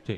Sì.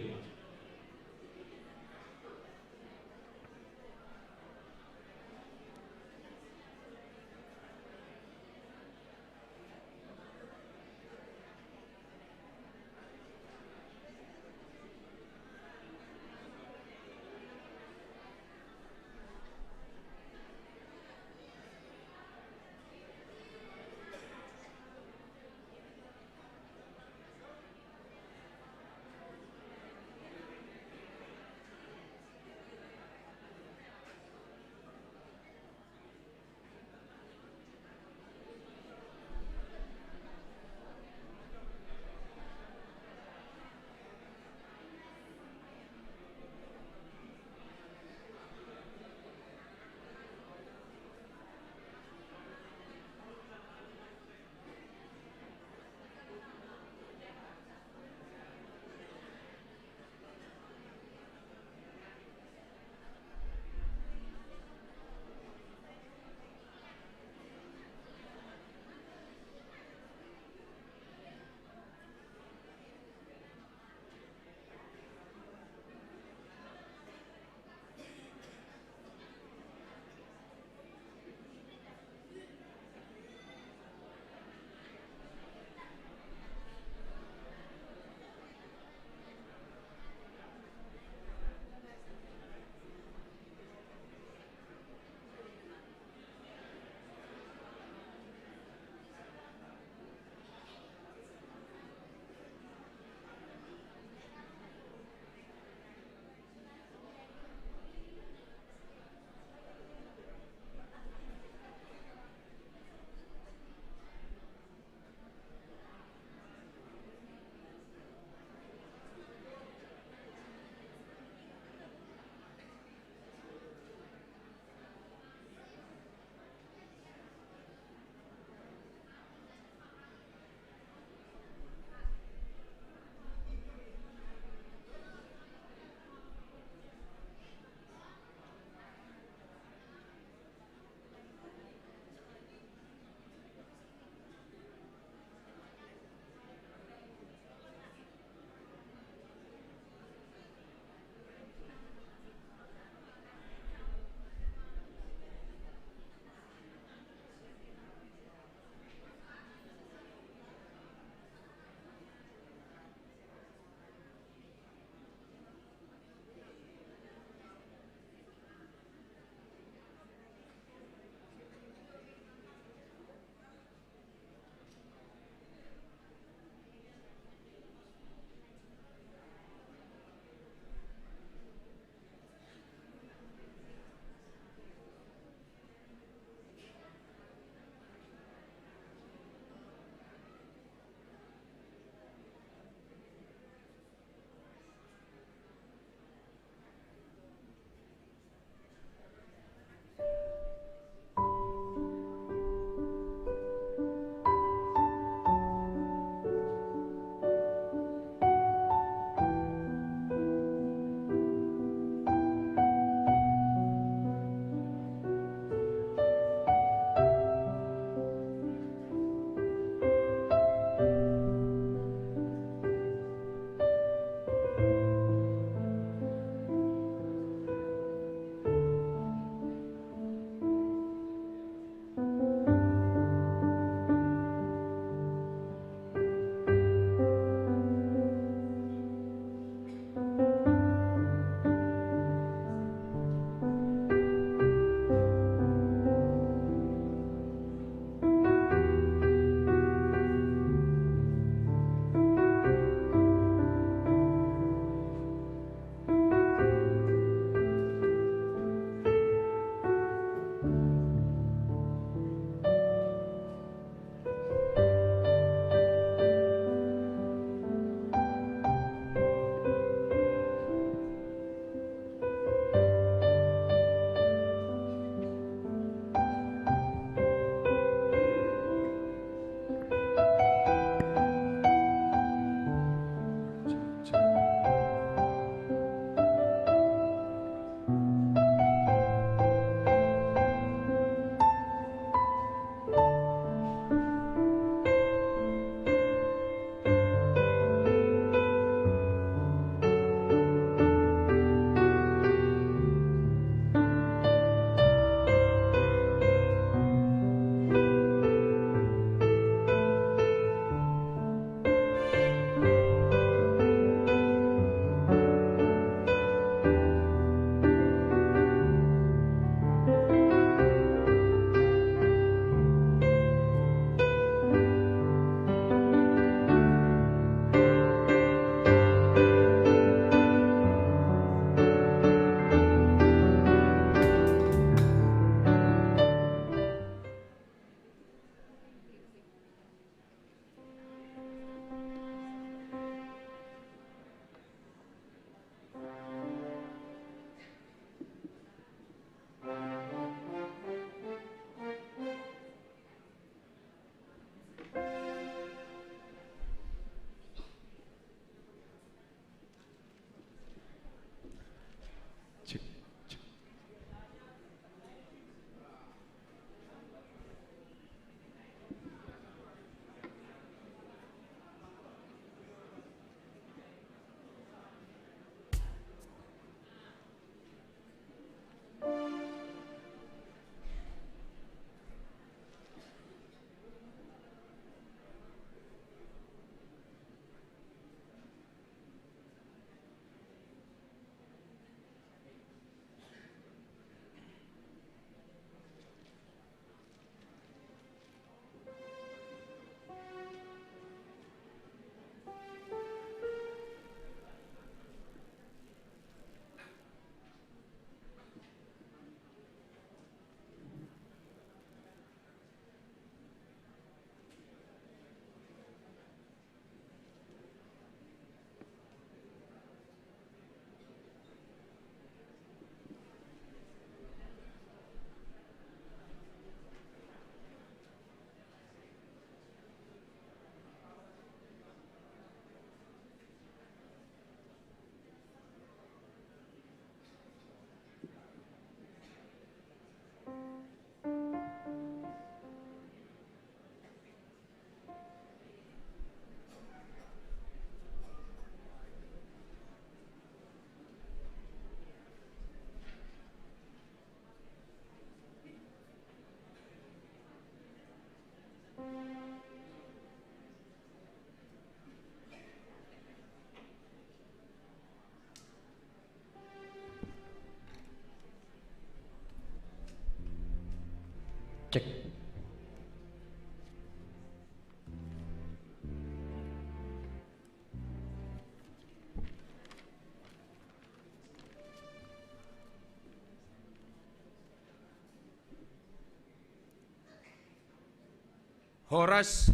Horas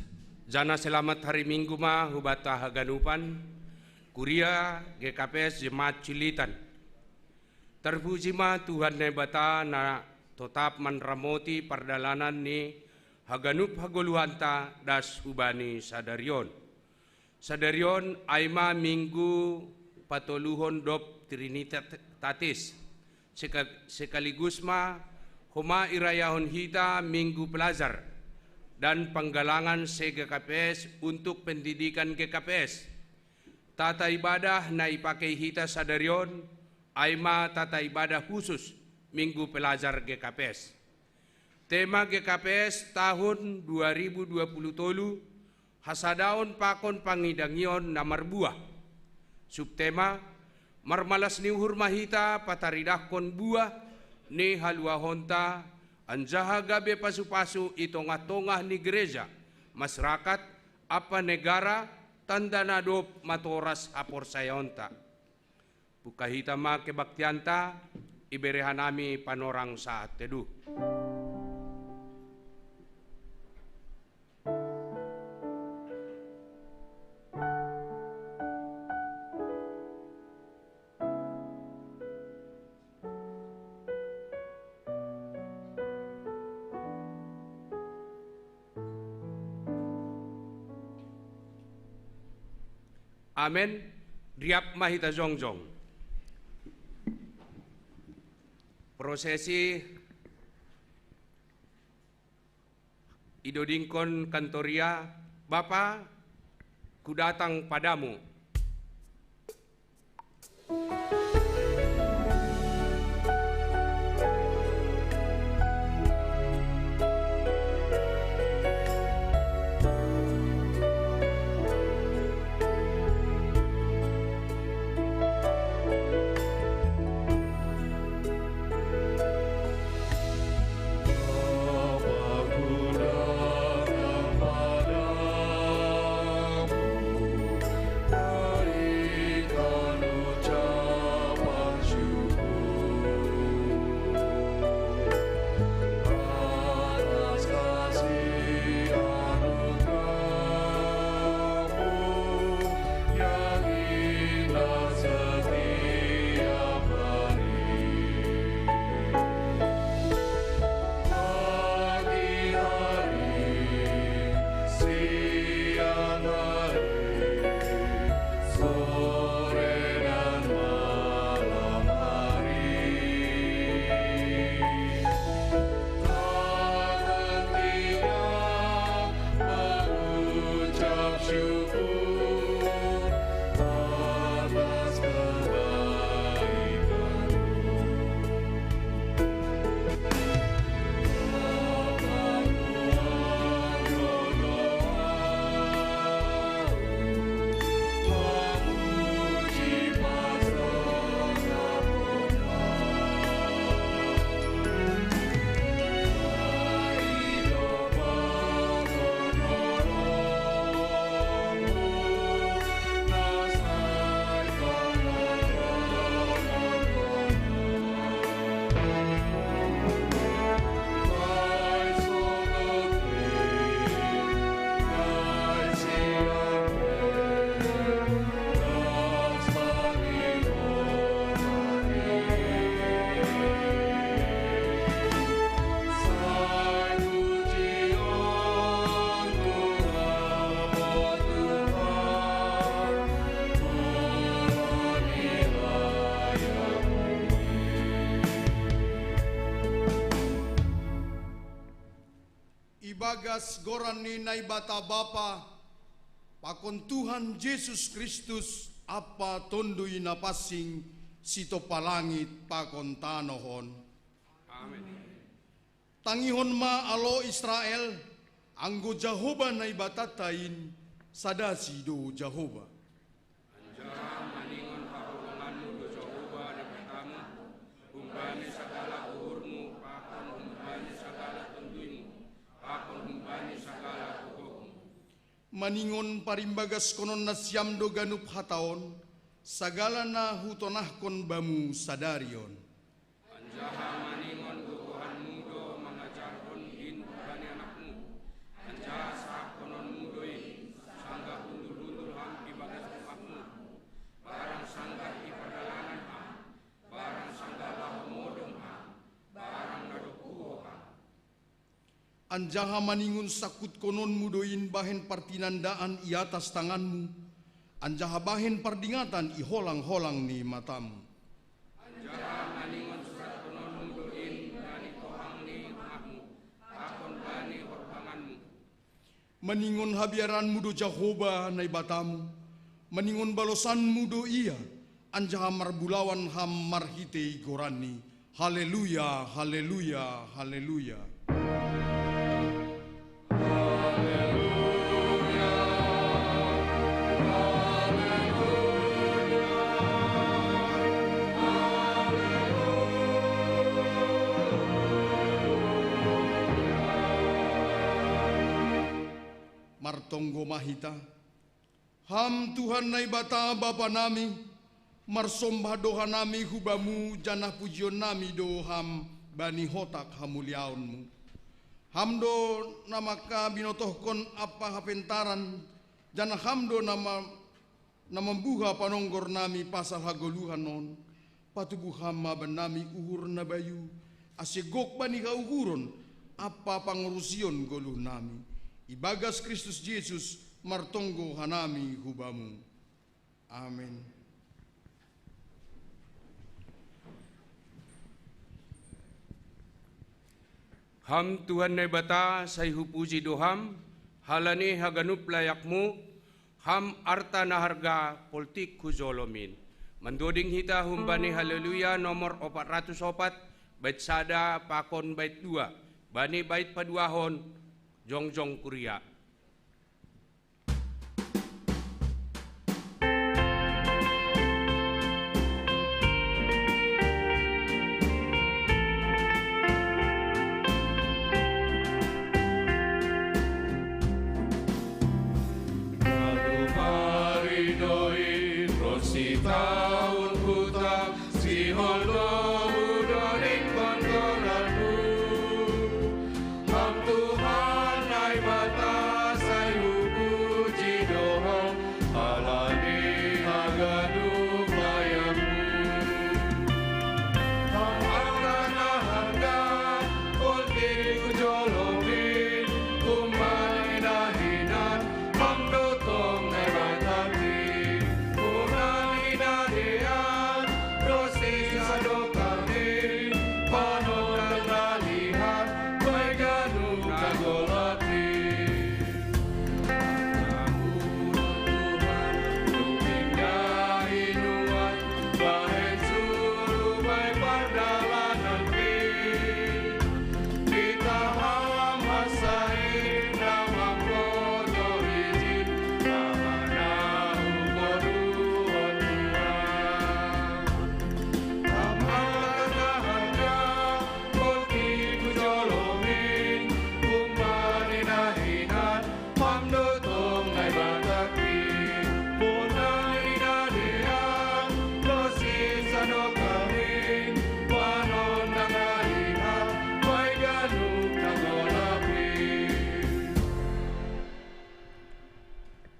jana selamat hari Minggu ma hubata haganupan kuria GKPS Jemaat Cilitan. Terpuji ma Tuhan nebata na tetap manramoti perdalanan ni haganup hagoluhanta das hubani sadarion. Sadarion aima Minggu patoluhon dop Trinitatis sekaligus ma huma irayahon hita Minggu Pelajar dan penggalangan GKPS untuk pendidikan GKPS. Tata ibadah na ipakai hita sadarion aima tata ibadah khusus Minggu Pelajar GKPS. Tema GKPS tahun 2020 hasadaon pakon pangidangion na marbuah. Subtema marmalas ni hurmahita pataridakon buah ni haluahonta anjaha gabe pasu-pasu itongah-tongah ni gereja masyarakat apa negara tanda nadop matoras apor sayonta. Bukahita ma kebaktianta iberehanami panorang saat teduh. Amen. Riap mahita jongjong. Prosesi idodingkon kantoria, Bapa, ku datang padamu. Ibagas goran ni naibata Bapa, pakon Tuhan Yesus Kristus apa tondui napasing sito palangit pakon tanohon. Amen. Tangihon ma alo Israel, anggo Jehovah naibatatain sadasi do Jehovah. Anjah maningon pakulunganmu do Jehovah nepetamu, humbani segala uhurmu, pakon humbani segala tunduimu, pakon humbani segala hukummu. Maningon parimbagas konon nasyam do ganup hataon, sagala na hutonahkon bamu sadarion. Anjaha maningon tukuhanmu do mengajarkon in bani anakmu. Anjaha anjaha maningun sakut konon mudoin bahen partinandaan i atas tanganmu, anjaha bahen pardingatan i holang-holang ni matamu. Anjaha maningon surat konon mudoin bani tohang ni mahmu, akon bani horbanganmu. Maningon habiaranmu do Jahoba nai batamu, maningon balosanmu do ia, anjaha marbulawan ham marhitei gorani. Haleluya, haleluya, haleluya. Martonggo mahita, ham Tuhan nai bata Bapa nami, marsombah doha nami hubamu janah pujion nami do ham bani hotak hamuliaonmu. Ham do namaka binotohkon apa hapentaran, janah ham do nama buha panonggor nami pasal hagoluhan non, patubuh hama benami uhur nabayu, asegok bani kauhuron apa pangurusion goluh nami. Ibagas Kristus Yesus martonggo hanami hubamu. Amin. Ham Tuhan nai bata sayhu puji doham, halani haganup layakmu, ham arta naharga politik kuzolomin. Mendoding hita humbani haleluya nomor 404, bait sada pakon bait 2, bani bait paduahon, jongjong kuria.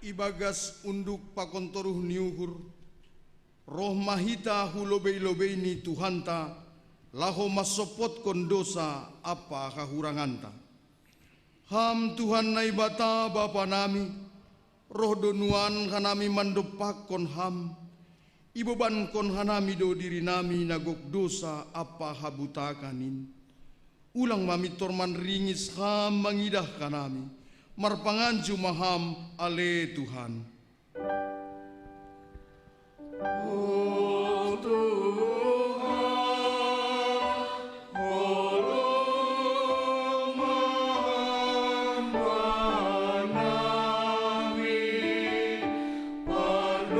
Ibagas unduk pakontoruh niuhur, roh mahita hulobei-lobei ni Tuhanta, laho masopot kondosa apa kahuranganta. Ham Tuhan nai bata Bapa nami, roh donuan hanami mandopak kon ham, ibeban kon hanami do diri nami nagok dosa apa habutakanin. Ulang mami torman ringis ham mangidah kanami, marpanganju maham ale Tuhan. Oh Tuhan, tolong hamba nami berdosaon.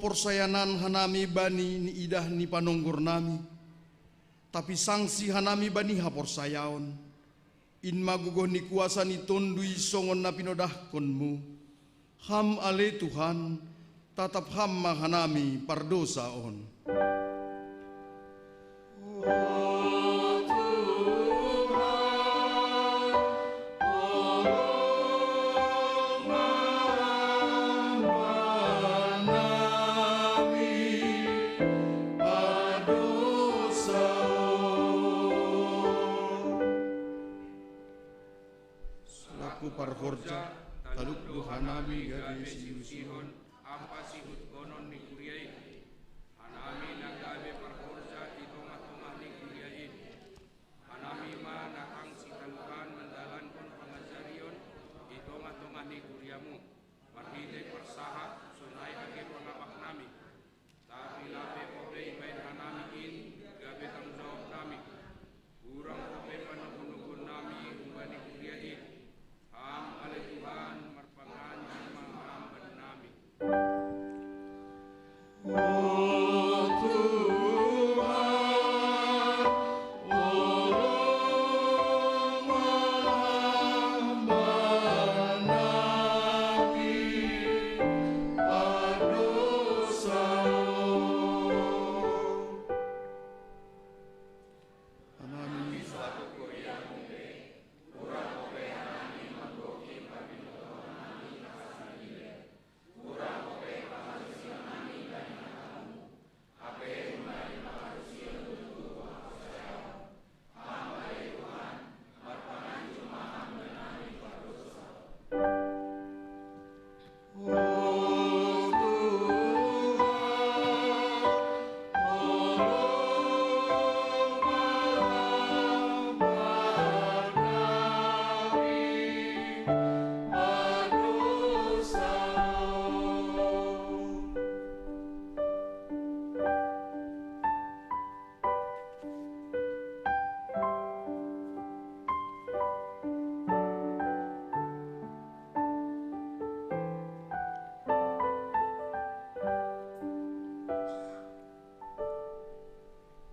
porsayanan hanami bani ni idah ni panonggor nami. Tapi sangsi hanami bani haporsayaon. In magugoh ni kuasa ni tondui songon na pinodahkonmu. Ham ale Tuhan, tatap ham mahanami pardosaon. Parforja taluk hanami gade siusihon ampa sihut konon ni kuriai hanami nagabe parforja di tongah-tongah ni kuriai hanami ma nakang sitaluhan mendalan kon pangajarion di tongah-tongah ni kuriamu marhide persahat sunai age pangabak nami tapi labe pobe ibain hanami in gabe tanggung jawab nami urang pobe panukun nami umbani kuriai Ham ale Tuhan marpangan maham bernami. Oh Tuhan, orang maham bernami, berdosa. Hanami satu koyang urang kowe hanami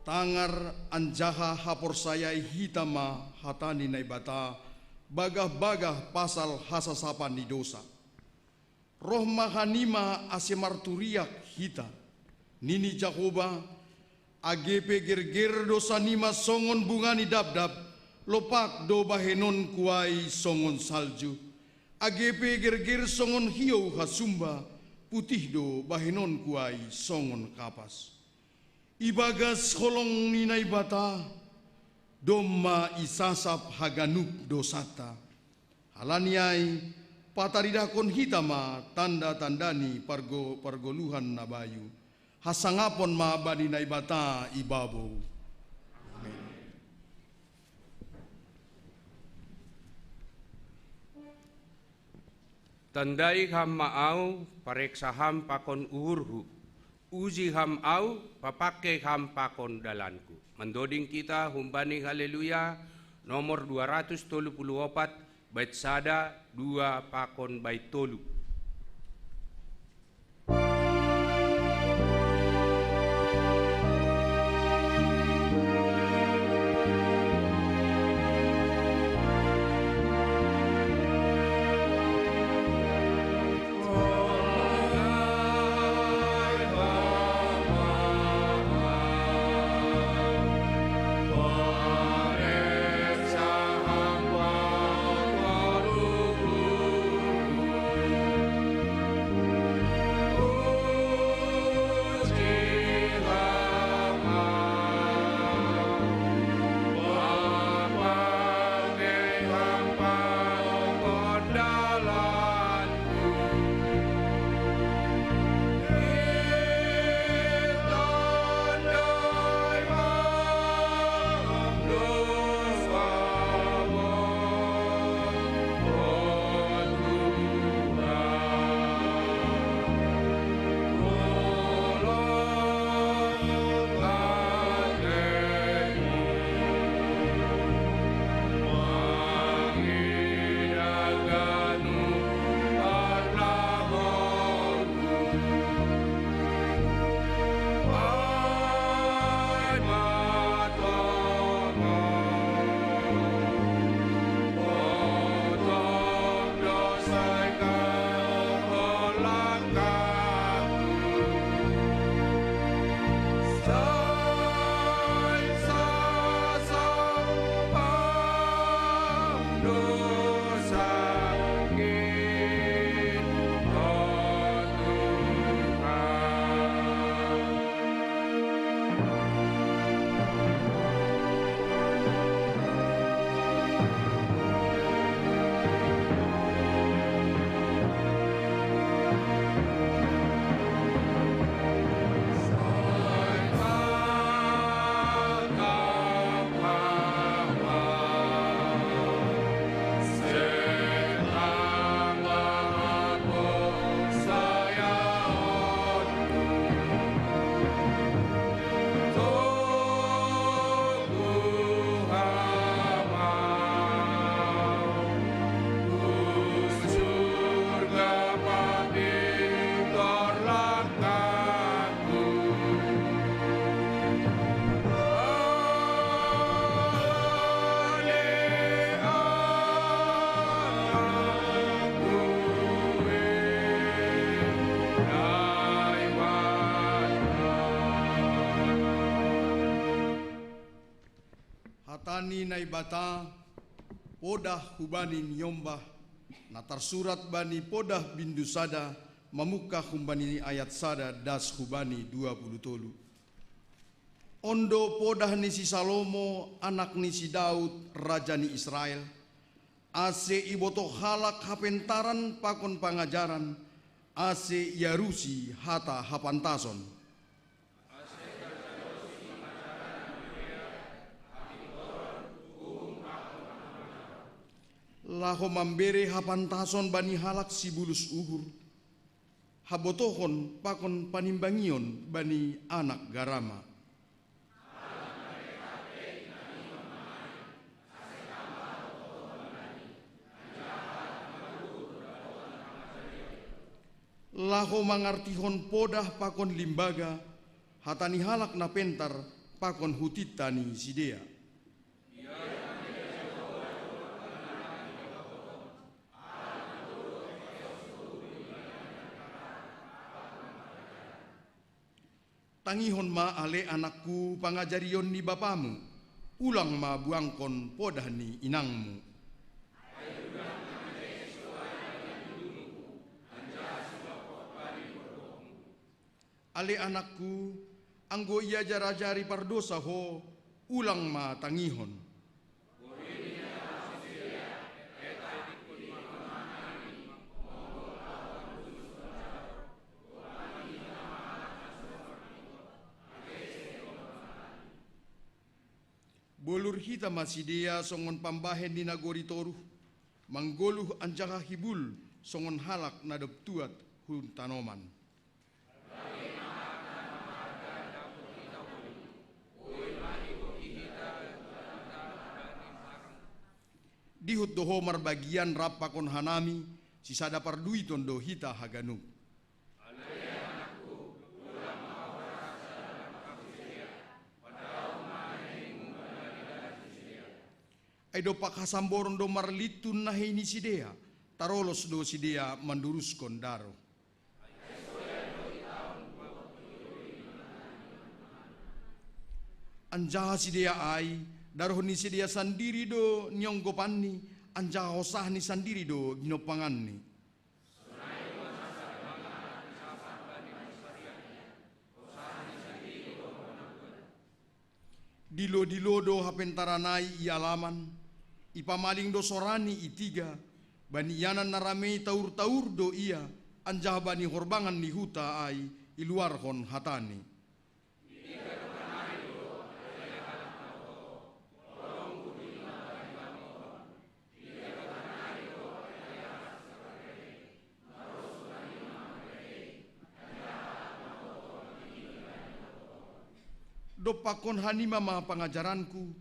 Tangar anjaha haporsayai hitama hatani naibata bagah-bagah pasal hasasapan di dosa. Roh mahanima asemarturiak hita nini Jakoba agepe gerger dosa nima songon bungani dab-dab lopak do bahenon kuai songon salju agepe gerger songon hiu hasumba putih do bahenon kuai songon kapas. Ibagas holong ninay bata, domma isasap haganup dosata. Halaniay pataridakon hitama tanda-tandani pargoluhan na bayu. Hasangapon ma bani nay bata ibabo. Amen. Tandai ham maau pareksaham pakon uhurhu. Uji ham au, papake ham pakon dalanku. Mendoding kita humbani haleluya nomor 234 bait sada 2 pakon bait tolu. hatani naibata podah hubani nyombah natar surat bani podah bindu sada mamuka humbani ayat sada das hubani 20 tolu. Ondo podah ni si Salomo anak ni si Daud raja ni Israel ase iboto halak hapentaran pakon pangajaran ase yarusi hata hapantason laho mambere hapantason bani halak si bulus uhur habotohon pakon panimbangion bani anak garama. Laho mangartihon podah pakon limbaga hatani halak na pentar pakon hutitani sidea. Tangihon ma ale anakku pangajarion ni bapamu ulang ma buangkon podah ni inangmu. Ale anakku, anggo ia jara-jari pardosa ho, ulang ma tangihon. Bolur hita masidia songon pambahen di nagori toruh, manggoluh anjaka hibul songon halak nadop tuat hun tanoman. Dihut dohomar bagian rapakon hanami sisada parduiton do hita haganu. Aido pakasamboron do marlitun nahini sidea tarolos do sidea manduruskon daro. Anjaha sidea ai daroh ni sedia sandiri do nyonggo panni anja hosah ni sandiri do ginopanganni. Dilo do hapentaranai ialaman ipamaling do sorani itiga bani yanan naramei taur do ia anja bani horbangan ni huta ai iluar hon hatani. Do pakon hanima ma pangajaranku,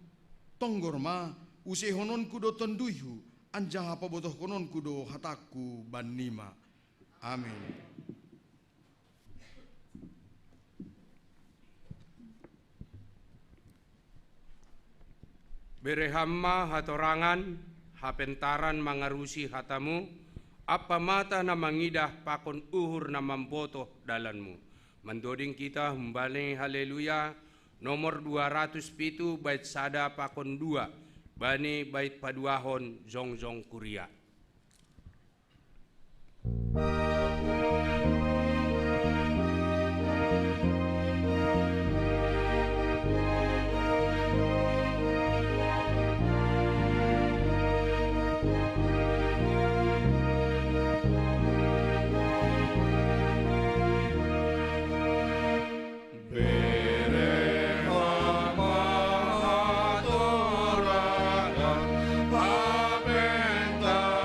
tonggor ma usehononku do tonduyhu, anjaha pabotoh kononku do hataku banima. Amin. Berehamma hatorangan, hapentaran mangarusi hatamu, apa mata na mangidah pakon uhur na mambotoh dalanmu. Mendoding kita hembali haleluya, nomor 207 bait sada pakon 2 bani bait paduahon zongjong kuria. Berehama adoraga, amentara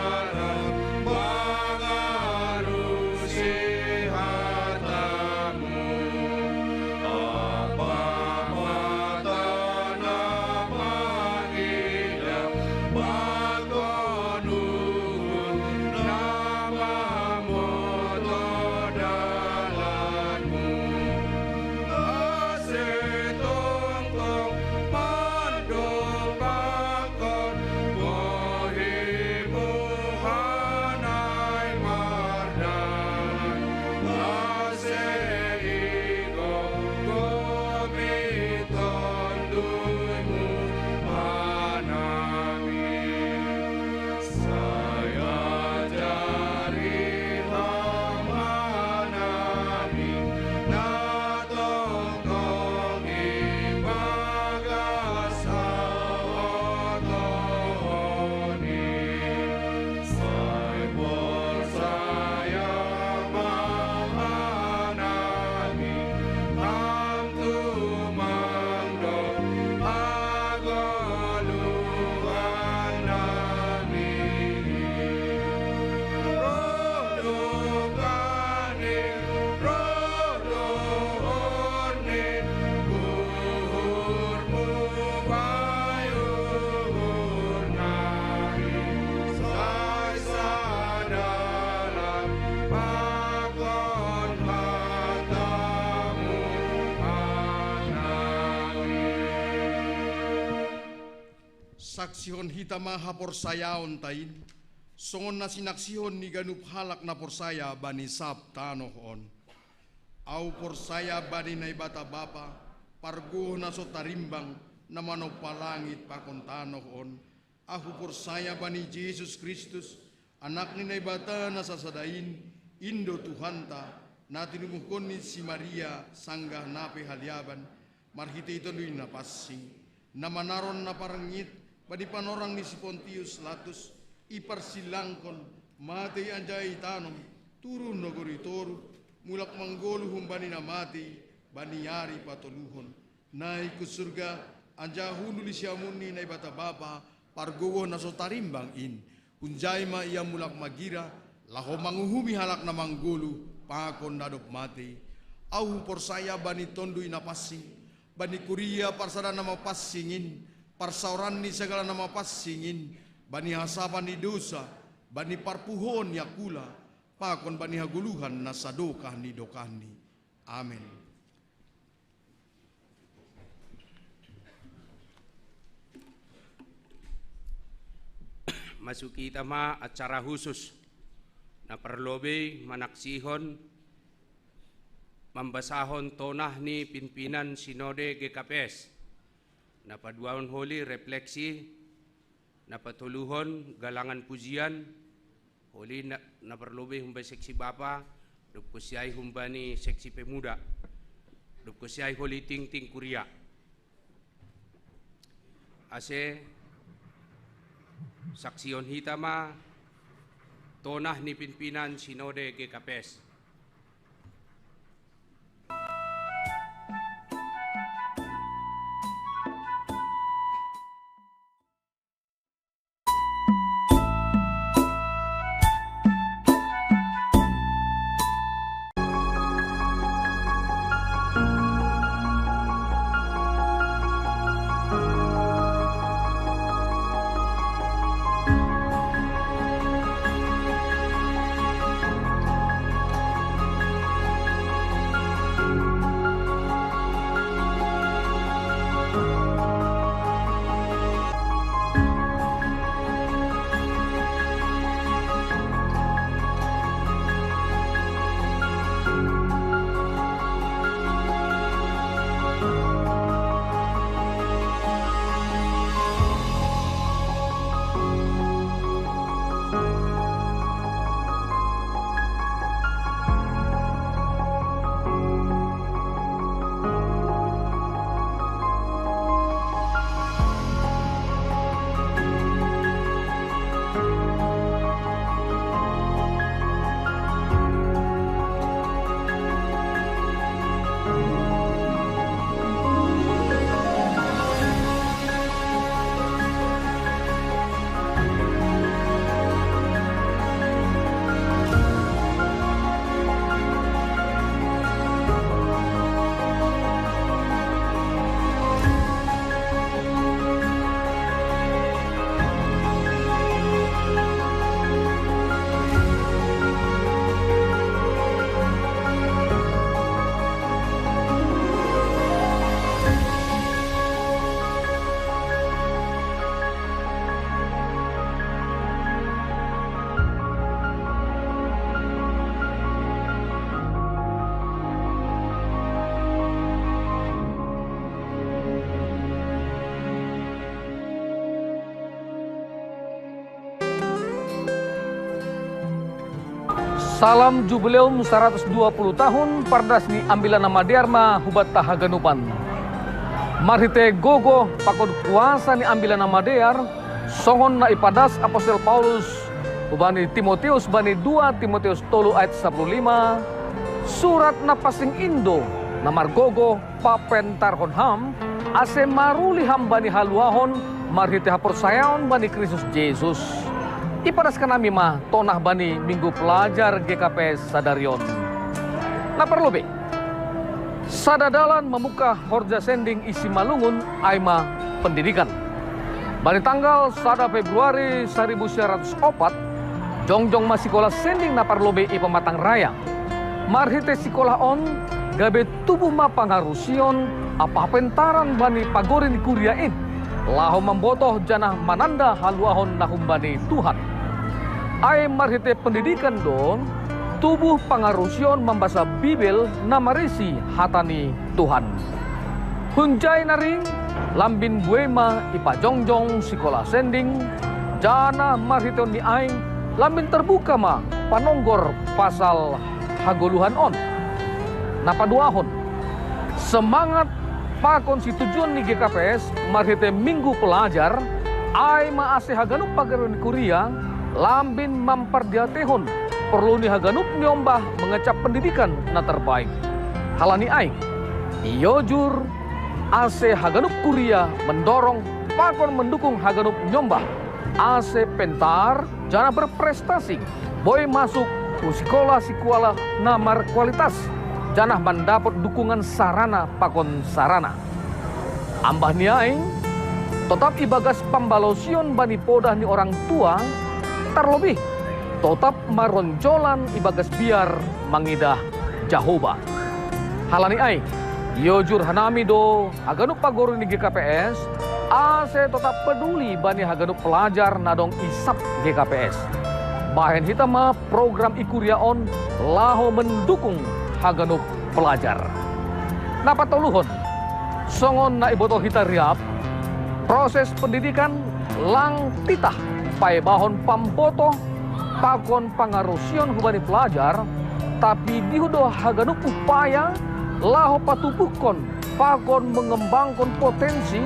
saksihon hita maha porsayaon tain, songon na sinaksihon ni ganup halak na porsaya bani sab tanohon. Au porsaya bani na ibata bapa, parguh na so tarimbang, na manopalangit pakon tanohon. Aku porsaya bani Jesus Kristus, anak ni na ibata na sasadain, Indo Tuhanta, na tinumuhkon ni si Maria, sanggah nape haliaban, marhite ito luy na passing, na manaron na parangit, bani panorang ni si Pontius Latus, iparsilangkon, mati anjay tanom, turun no goritoro, mulak manggolo humbani na mati, bani yari patoluhon, na ikusurga, anja hunuli siya muni na ibata bapa, pargowo na so tarimbang in, unjay ma iya mulak magira, laho manguhumi halak na manggolo, pakon nadop mati, au porsaya bani tonduy na passing, bani kuria parsada nama passingin, parsauran ni segala nama passingin, bani hasapan ni dosa, bani parpuhon yakula, pakon bani haguluhan na sadokah ni dokahni. Amin. Masuki tama acara khusus na perlobe manaksihon membasahon tonah ni pimpinan Sinode GKPS na paduan holi refleksi na patuluhon galangan pujian holi na perlobe humbay seksi bapa dupkusyay humbani seksi pemuda dupkusyay holi ting kuria ase saksiyon hitama tonah ni pimpinan Sinode GKPS. Salam Jubileum 120 tahun Pardas ni ambilan nama Dharma hubat tahaganupan. Marhite gogo pakod kuasa ni ambilan nama Dear, songon na ipadas Apostol Paulus ubani Timotius bani 2 Timotius 3 ayat 15, surat na pasing Indo na margogo papentarhon ham ase maruli ham bani haluahon marhite haporsayaon bani Kristus Jesus. Ipadaskan kami mah tonah bani minggu pelajar GKPS Sadarion. Nah perlu be, sadadalan memuka horja sending isi malungun aima pendidikan. Bani tanggal 1 Februari 1904, jongjong masikola sending na perlu be i pematang raya. Marhite sikola on gabe tubuh ma pangarusion apa pentaran bani pagorin kuriain. laho membotoh janah mananda haluahon nahumbani Tuhan. Ai marhite pendidikan don, tubuh pangarusion membaca Bibel namarisi hatani Tuhan. Hunjai naring, lambin buema ipajongjong sikola sending, jana marhiton ni aing, lambin terbuka ma panonggor pasal hagoluhan on. Napaduahon, semangat pakonstitujon ni GKPS marhite minggu pelajar, ai maase haganup pagaron kuria, lambin memperdiatehon perlu ni haganup nyombah mengecap pendidikan na terbaik. Halani aing, iojur ase haganup kuria mendorong pakon mendukung haganup nyombah ase pentar jana berprestasi boy masuk ke sekolah namar kualitas janah mendapat dukungan sarana pakon sarana. Ambah ni aing tetap ibagas pambalosion bani podah ni orang tua terlebih tetap maronjolan ibagas biar mangidah Jahoba. Halani aing yojur hanami do haganup pagoru ni GKPS ase tetap peduli bani haganup pelajar nadong isap GKPS. Bahen hitama program ikuria on laho mendukung haganup pelajar. Napa toluhon songon na iboto hita riap proses pendidikan lang titah pai bahon pamboto pakon pangarusion hubani pelajar tapi dihudo haganup upaya laho patupukon pakon mengembangkan potensi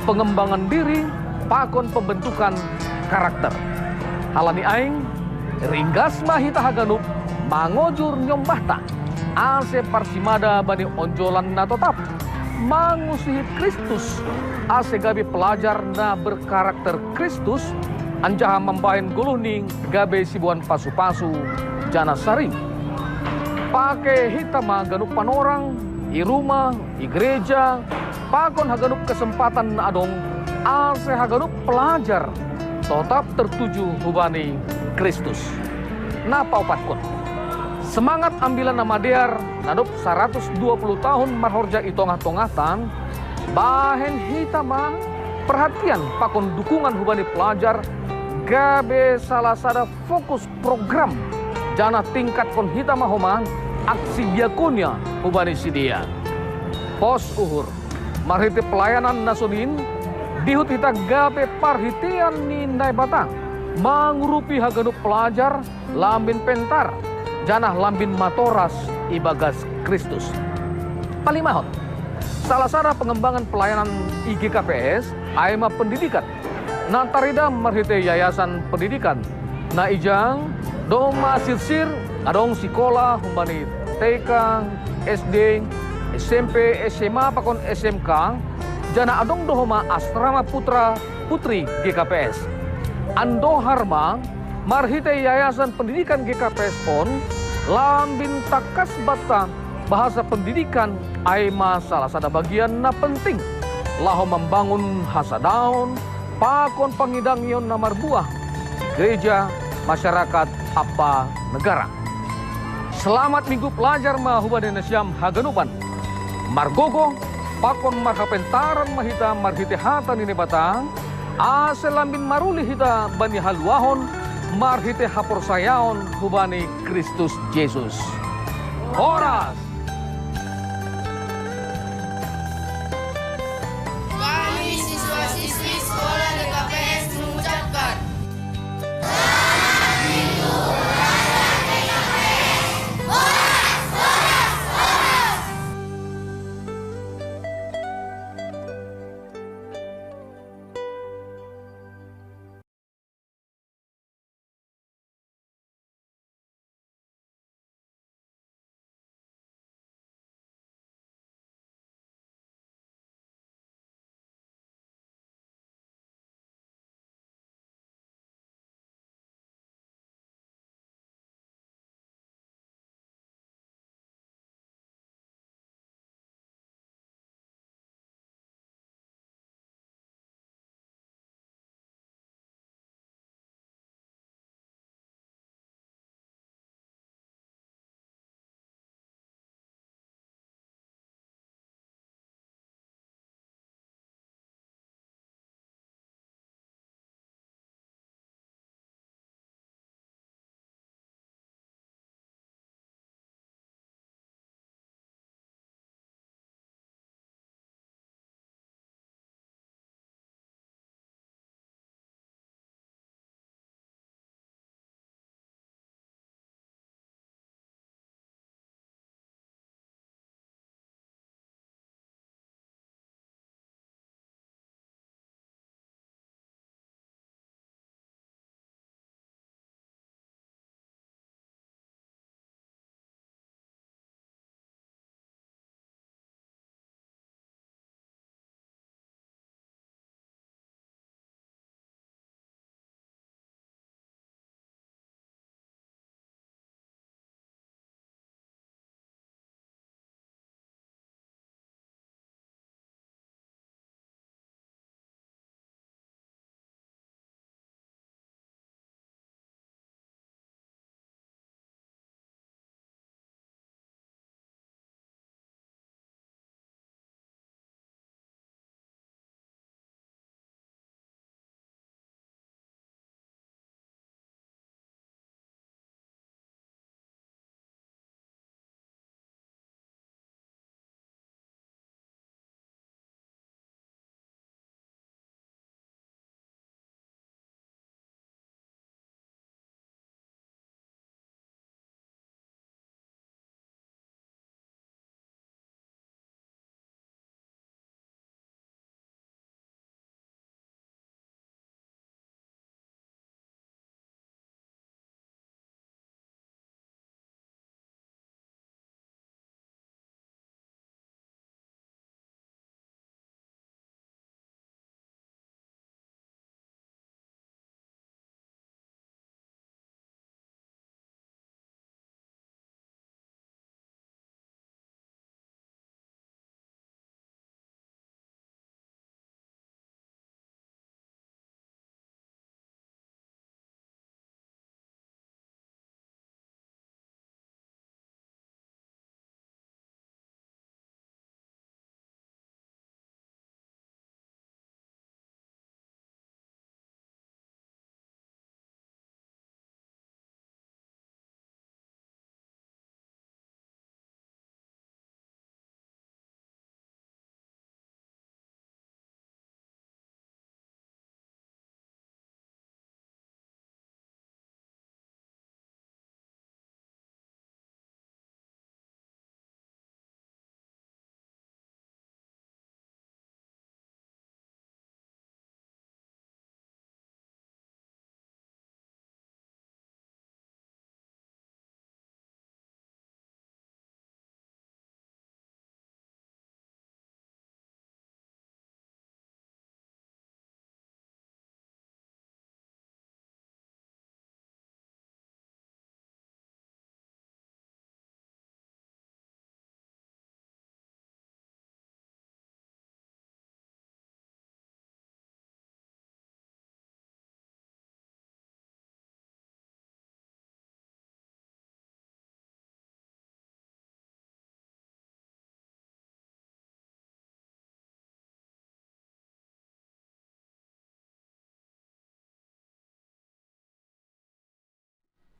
pengembangan diri pakon pembentukan karakter. Halani aing ringgas mahita haganup mangojur nyombahta ase parsimada bani onjolan na tetap mangusihi Kristus ase gabi pelajar na berkarakter Kristus anjaha membahin guluning gabe sibuan pasu-pasu jana saring pake hitama ganup panorang i rumah i gereja pakon haganup kesempatan na adong ase haganup pelajar tetap tertuju hubani Kristus. Napa opatkon semangat ambilan nama dear nadup 120 tahun marhorja i tongah-tongahtan bahen hitama perhatian pakon dukungan hubani pelajar gabe salah sada fokus program jana tingkat kon hitama homan aksi diakonia hubani sidia. Pos uhur marhite pelayanan nasonin dihut hita gabe parhitian ni nai batang mangrupi haganup pelajar lambin pentar janah lambin matoras ibagas Kristus. Palimahon salah sada pengembangan pelayanan IGKPS aima pendidikan nantarida marhite yayasan pendidikan na ijang dong masir-sir adong sekolah humbani TK, SD, SMP, SMA pakon SMK jana adong dohoma asrama putra putri GKPS. Ando harma marhite yayasan pendidikan GKPS pon lambin takas bata bahasa pendidikan aima salah sada bagian na penting laho membangun hasadaun pakon pangidangyon namar buah gereja masyarakat apa negara. Selamat Minggu Pelajar mahubani nasyam haganupan margogo pakon marhapentaran mahita marhite hata nini batang ase lambin maruli hita bani haluahon marhite haporsayaon hubani Kristus Yesus. Horas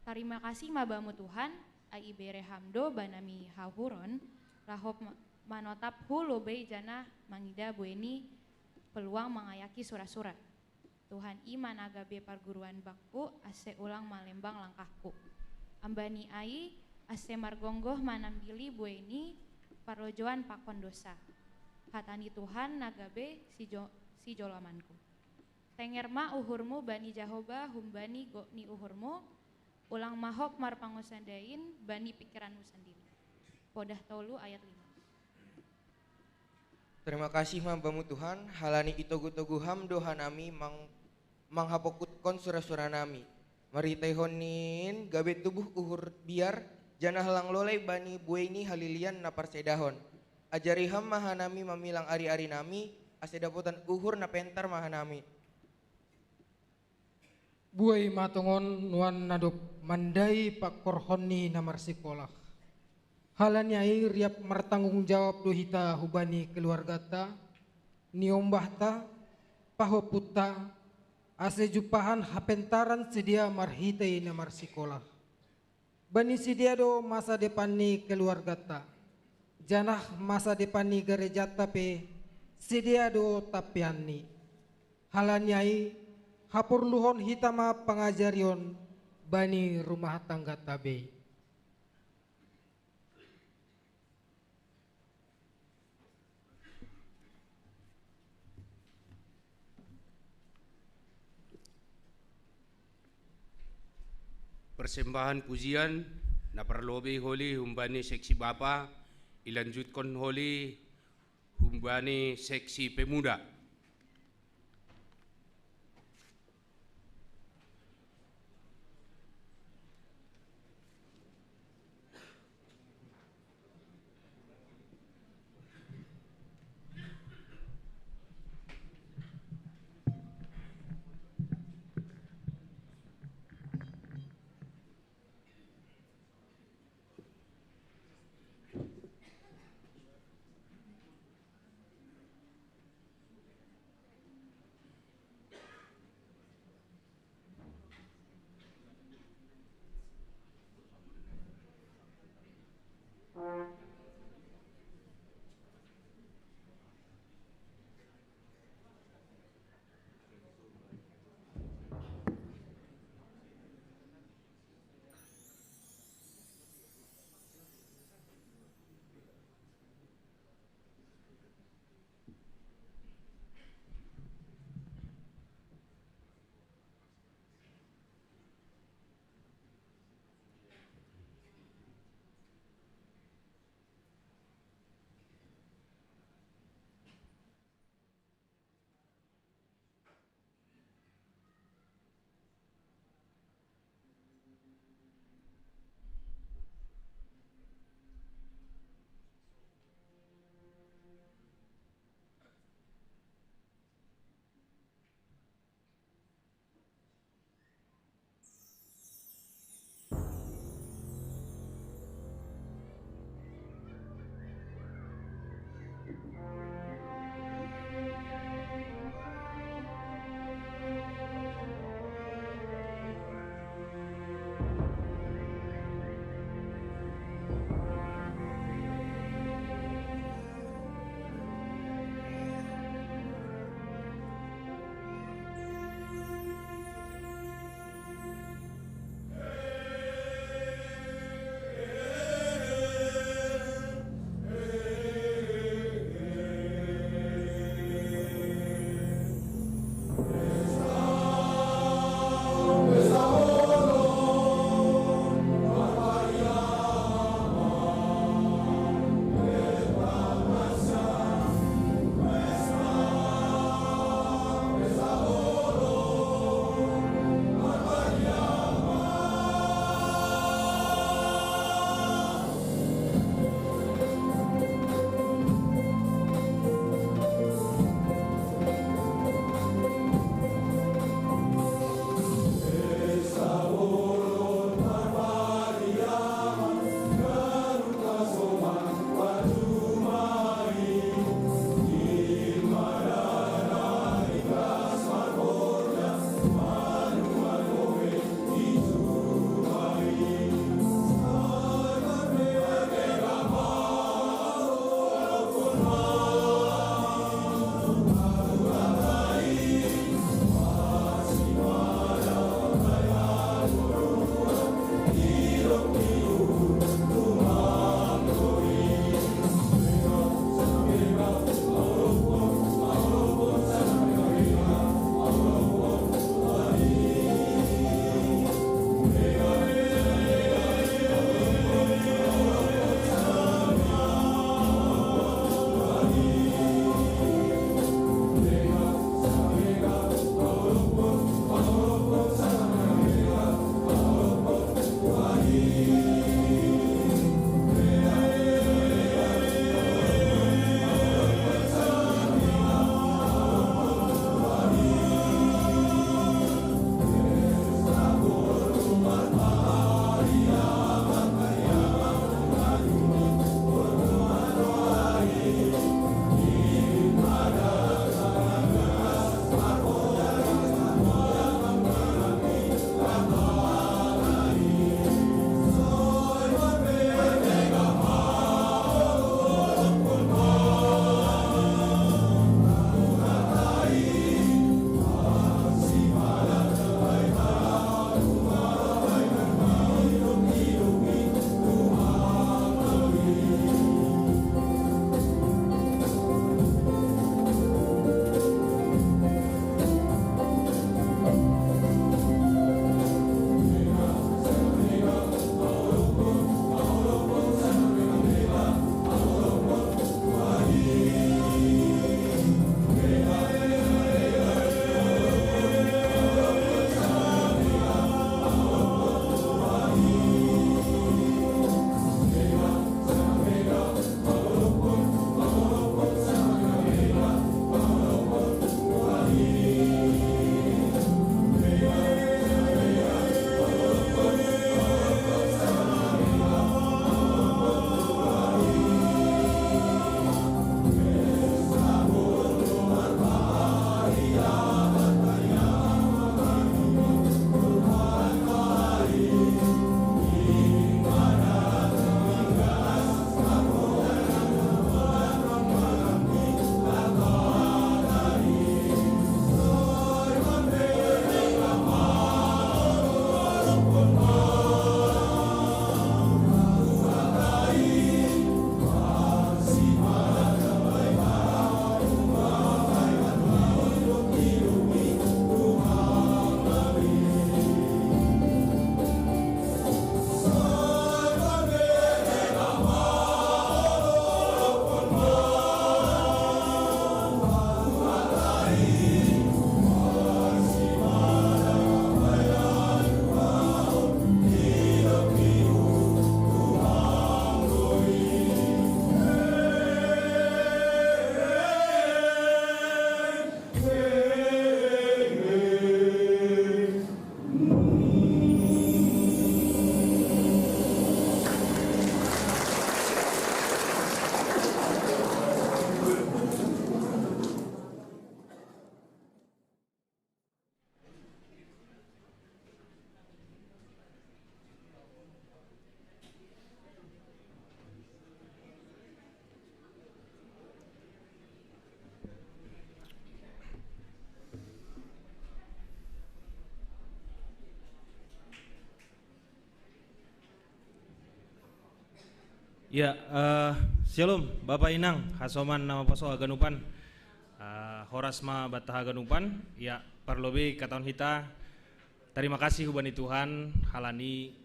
Terima kasih mabamu Tuhan, ai bere hamdo banami hahuron, rahop manotap hulu bei jana mangida bueni peluang mengayaki surah-surah. Tuhan iman agabe perguruan bakku, ase ulang malembang langkahku. Ambani ai, ase margonggoh manambili bueni parojoan pakon dosa. Hatani Tuhan nagabe si jolamanku. Tengerma uhurmu bani Jahoba humbani gokni uhurmu, ulang mahop marpangusandain bani pikiranmu sendiri. Podah tolu ayat 5. Terima kasih mabamu Tuhan, halani itogu-togu ham dohanami manghapokutkan surah-surah nami. Maritehonin gabe tubuh uhur biar jana halang lolai bani bueni halilian napar sedahon. Ajariham mahanami mamilang ari-ari nami, asedapotan uhur napentar mahanami. Buai matongon nuan nadop mandai pak korhoni namar sekolah. Halanyai riap martanggung jawab dohita hubani keluarga ta, niombah ta, pahoputta, ase jupahan hapentaran sedia marhitai namar sekolah. Bani sedia do masa depan ni keluarga ta, janah masa depan ni gereja tape sedia do tapiani. Halanyai hapur luhon hitama pengajarion bani rumah tangga tabe. Persembahan pujian na perlobe holi humbani seksi bapa ilanjutkan holi humbani seksi pemuda. Ya, Shalom Bapak Inang, Hasoman nama poso Haganupan, Horasma Bata Haganupan. Ya, parlobe katawan hita. Terima kasih hubani Tuhan, halani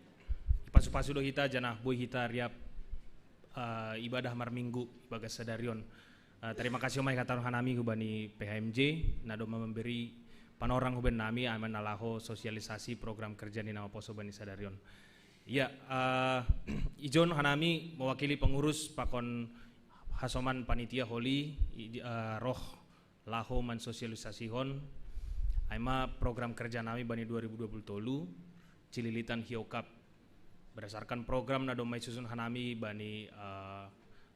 pasu-pasu do hita janah boy hita riap ibadah marminggu ibadah sadarion. Terima kasih omai katawan hanami hubani PHMJ, nado memberi panorang huban nami aman nalaho sosialisasi program kerja di nama poso bani sadarion. Ya, ijon hanami mewakili pengurus pakon Hasoman panitia holi roh laho man sosialisasi hon aima program kerja nami bani 2020 cililitan hiokap berdasarkan program nado mai susun hanami bani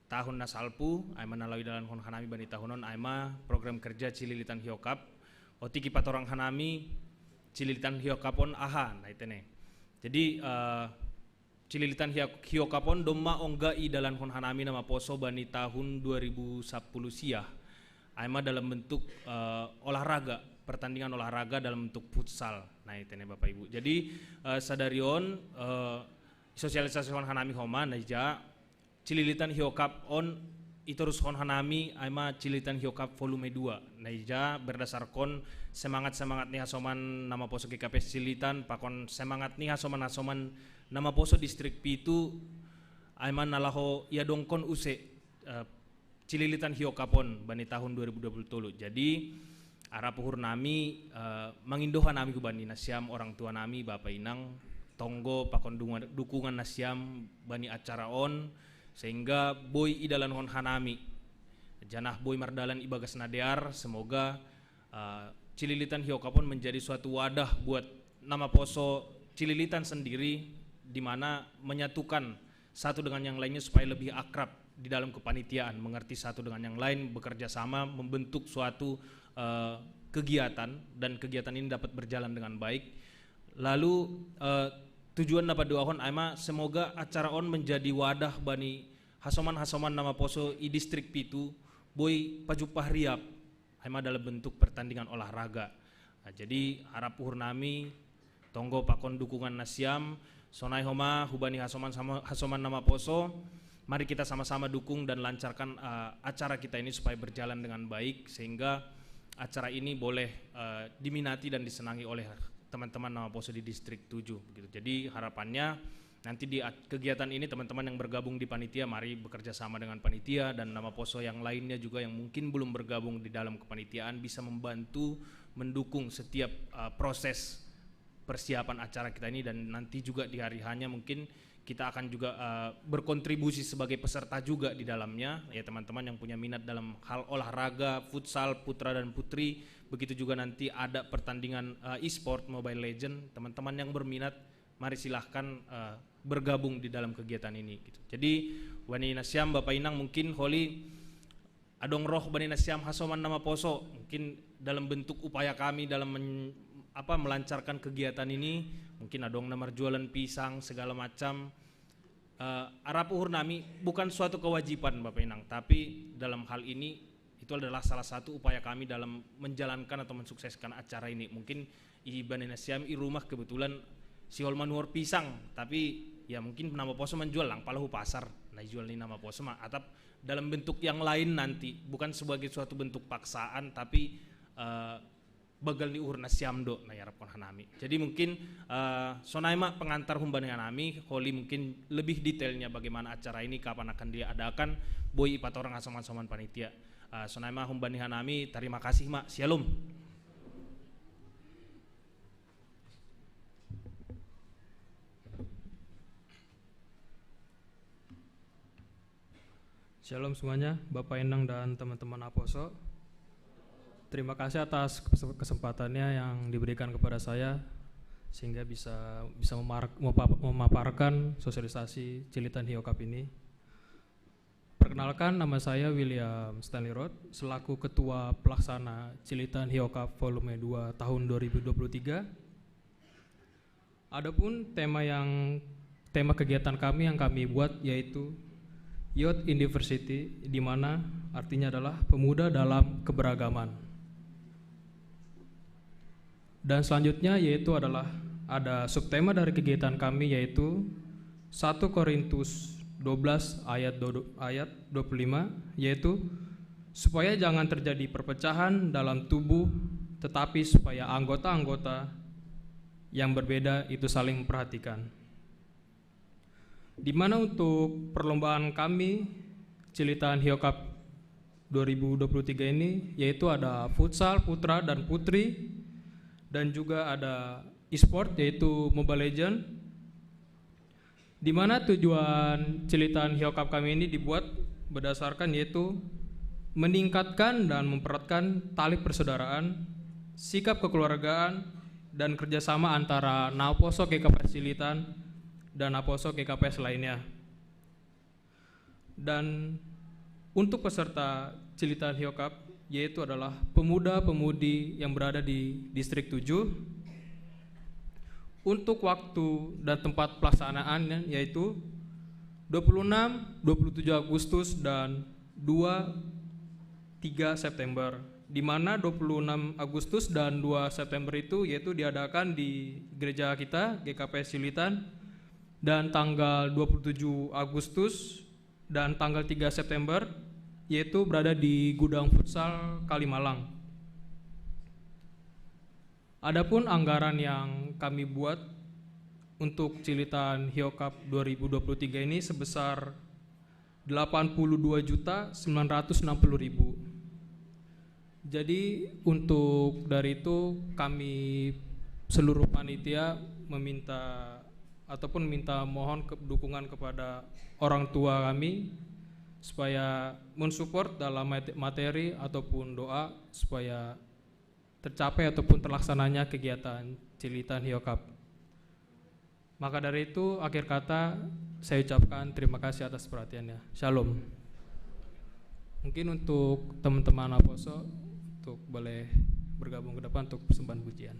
tahun nasalpu aima nalawi dalam hon hanami bani tahunon aima program kerja cililitan hiokap otiki patorang hanami cililitan hiokapon aha nah itene. Jadi cililitan hiokapon domma ongga i dalam hon hanami nama poso bani tahun 2010 siah aima dalam bentuk olahraga, pertandingan olahraga dalam bentuk futsal. Nah itu nih Bapak Ibu. Jadi sadarion sosialisasi hon hanami homa naija cililitan hiokap on terus hon hanami aima cililitan hiokap volume 2 naija berdasarkan semangat nih Hasoman nama poso GKP Cililitan pakon semangat nih Hasoman nama poso distrik Pitu aima nalaho ya dongkon use cililitan hiokapon bani tahun 2020. Jadi arah puhur nami mangindohan nami kubani nasiam orang tua nami Bapak Inang tonggo pakon dukungan nasiam bani acara on sehingga boy idalan hon hanami janah boy mardalan ibagas nadear semoga cililitan hiokapon menjadi suatu wadah buat nama poso Cililitan sendiri di mana menyatukan satu dengan yang lainnya supaya lebih akrab di dalam kepanitiaan, mengerti satu dengan yang lain, bekerja sama membentuk suatu kegiatan dan kegiatan ini dapat berjalan dengan baik. Lalu tujuan dapat doahon aima semoga acara on menjadi wadah bani Hasoman nama poso i distrik Pitu boy pajupah riap aima dalam bentuk pertandingan olahraga. Nah, jadi harap puhur nami tonggo pakon dukungan nasiam sonai homa hubani Hasoman nama poso. Mari kita sama-sama dukung dan lancarkan acara kita ini supaya berjalan dengan baik sehingga acara ini boleh diminati dan disenangi oleh teman-teman nama poso di distrik 7 begitu. Jadi harapannya nanti di kegiatan ini teman-teman yang bergabung di panitia mari bekerja sama dengan panitia dan nama poso yang lainnya juga yang mungkin belum bergabung di dalam kepanitiaan bisa membantu mendukung setiap proses persiapan acara kita ini dan nanti juga di hari hanya mungkin kita akan juga berkontribusi sebagai peserta juga di dalamnya ya teman-teman yang punya minat dalam hal olahraga, futsal, putra dan putri, begitu juga nanti ada pertandingan e-sport Mobile Legend, teman-teman yang berminat mari silahkan bergabung di dalam kegiatan ini gitu. Jadi wani nasiam Bapak Inang mungkin holi adong roh bani nasiam Hasoman nama poso mungkin dalam bentuk upaya kami dalam melancarkan kegiatan ini mungkin adong namar jualan pisang segala macam arah puhur nami bukan suatu kewajiban Bapak Inang tapi dalam hal ini itu adalah salah satu upaya kami dalam menjalankan atau mensukseskan acara ini. Mungkin i bani nasiam i rumah kebetulan si Holman nuor pisang tapi ya mungkin nama poso menjual lang palahu pasar nah jual ini nama poso mah atau dalam bentuk yang lain nanti bukan sebagai suatu bentuk paksaan tapi bagal ni uhur nasiamdo na yarapon hanami. Jadi mungkin sonaima pengantar humban hanami holi mungkin lebih detailnya bagaimana acara ini kapan akan diadakan boy ipat orang asoman-asoman panitia. Sonaima humban hanami terima kasih mak shalom. Shalom semuanya, Bapak Endang dan teman-teman Aposo. Terima kasih atas kesempatannya yang diberikan kepada saya sehingga bisa memaparkan sosialisasi Cililitan Hiokap ini. Perkenalkan, nama saya William Stanley Roth selaku Ketua Pelaksana Cililitan Hiokap Volume 2 tahun 2023. Adapun tema kegiatan kami yang kami buat yaitu Youth in Diversity, di mana artinya adalah pemuda dalam keberagaman. Dan selanjutnya yaitu adalah ada subtema dari kegiatan kami yaitu 1 Korintus 12 ayat 25, yaitu supaya jangan terjadi perpecahan dalam tubuh, tetapi supaya anggota-anggota yang berbeda itu saling memperhatikan. Di mana untuk perlombaan kami Cililitan Hio Cup 2023 ini yaitu ada futsal putra dan putri, dan juga ada e-sport yaitu Mobile Legends, di mana tujuan Cililitan Hio Cup kami ini dibuat berdasarkan yaitu meningkatkan dan mempereratkan tali persaudaraan, sikap kekeluargaan, dan kerjasama antara Naposo GKPS Cililitan dan Naposo GKPS lainnya. Dan untuk peserta Cililitan Hio Cup yaitu adalah pemuda-pemudi yang berada di distrik 7. Untuk waktu dan tempat pelaksanaan yaitu 26, 27 Agustus dan 2-3 September. Di mana 26 Agustus dan 2 September itu yaitu diadakan di gereja kita GKPS Cililitan, dan tanggal 27 Agustus dan tanggal 3 September yaitu berada di Gudang Futsal Kalimalang. Adapun anggaran yang kami buat untuk Cililitan Hio Cup 2023 ini sebesar 82.960.000. Jadi untuk dari itu kami seluruh panitia meminta ataupun minta mohon dukungan kepada orang tua kami supaya mensupport dalam materi ataupun doa supaya tercapai ataupun terlaksananya kegiatan Cililitan Hio Cup. Maka dari itu akhir kata saya ucapkan terima kasih atas perhatiannya. Shalom. Mungkin untuk teman-teman Aposo untuk boleh bergabung ke depan untuk persembahan pujian.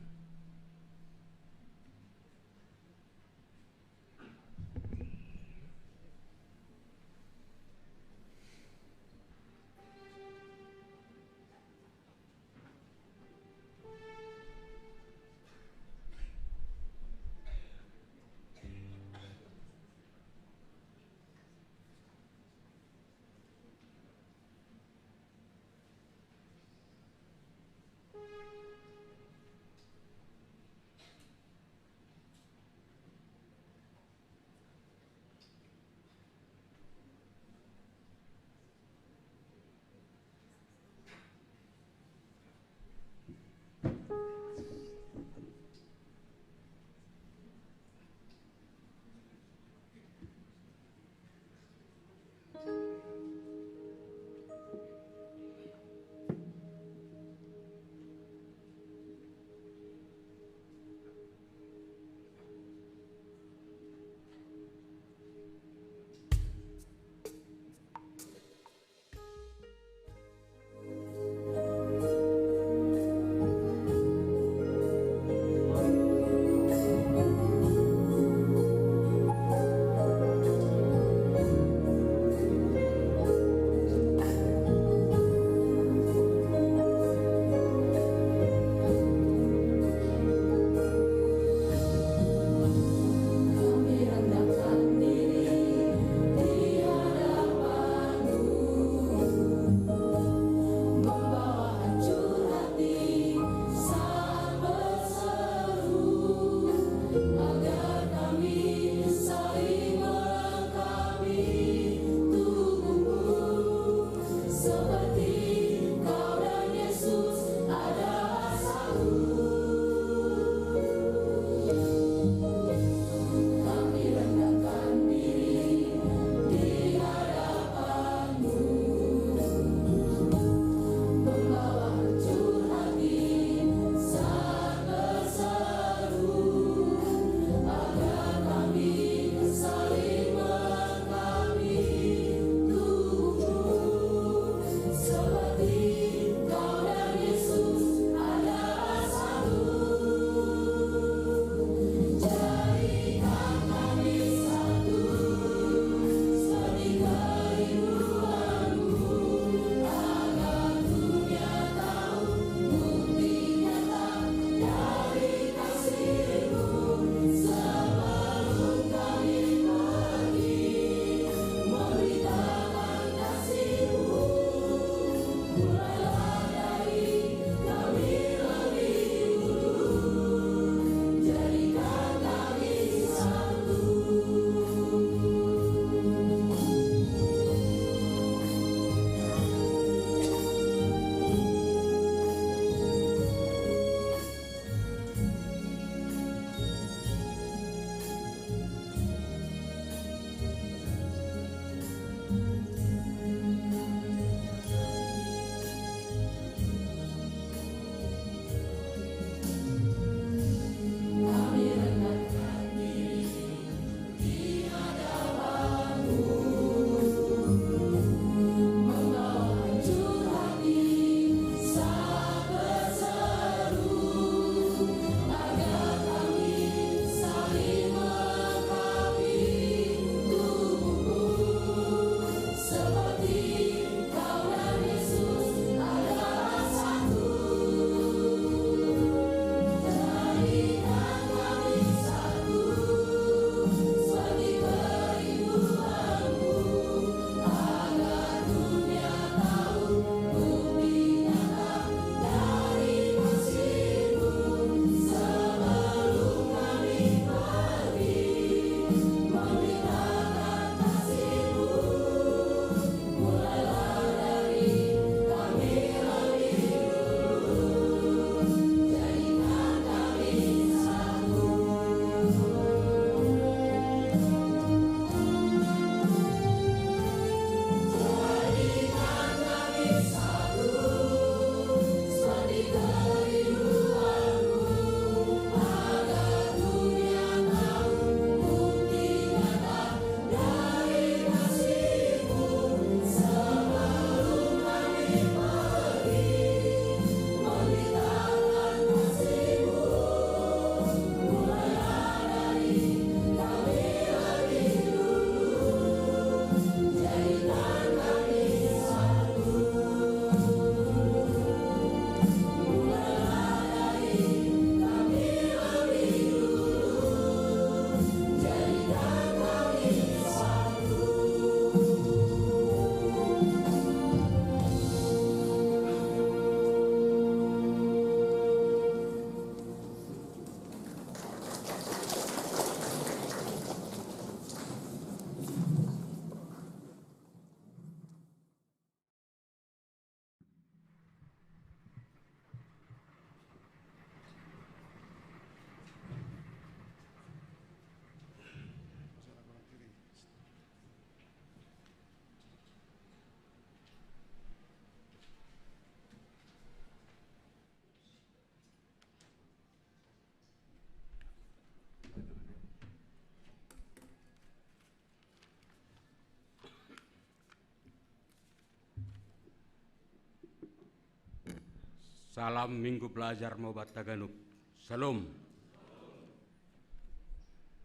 Salam Minggu Pelajar Mobat Taganub. Salam.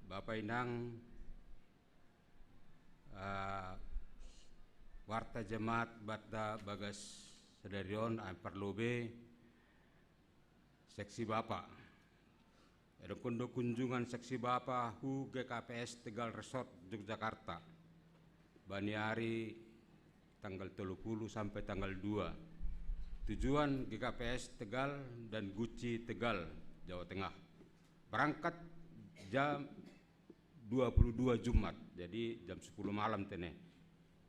Bapak Inang, warta jemaat Batta Bagas Sedarion Perlobe seksi Bapak. Ada kondo kunjungan seksi Bapak hu GKPS Tegal Resort Yogyakarta. Baniari tanggal 30 sampai tanggal 2. Tujuan GKPS Tegal dan Guci Tegal, Jawa Tengah. Berangkat jam 22 Jumat, jadi jam 10 malam tene.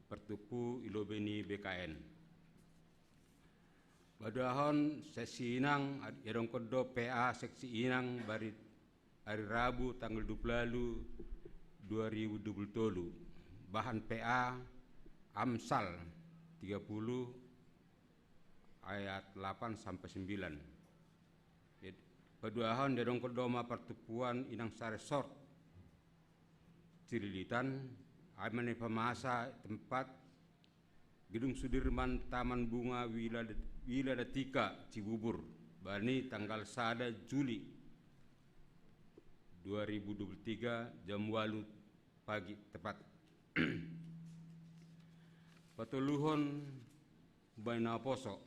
Pertupu Ilobeni BKN. Badahon sesi Inang, Yadong Kodo PA seksi Inang bari hari Rabu tanggal 20 2020. Bahan PA Amsal 30 ayat 8 sampai 9. Paduahan Yadong Kodoma Pertupuan Inang Saresort Cirilitan Amane Pemasa tempat Gedung Sudirman Taman Bunga Wiladatika Cibubur Bani tanggal 1 Juli 2023 jam 8 pagi tepat. Patuluhon Baina Poso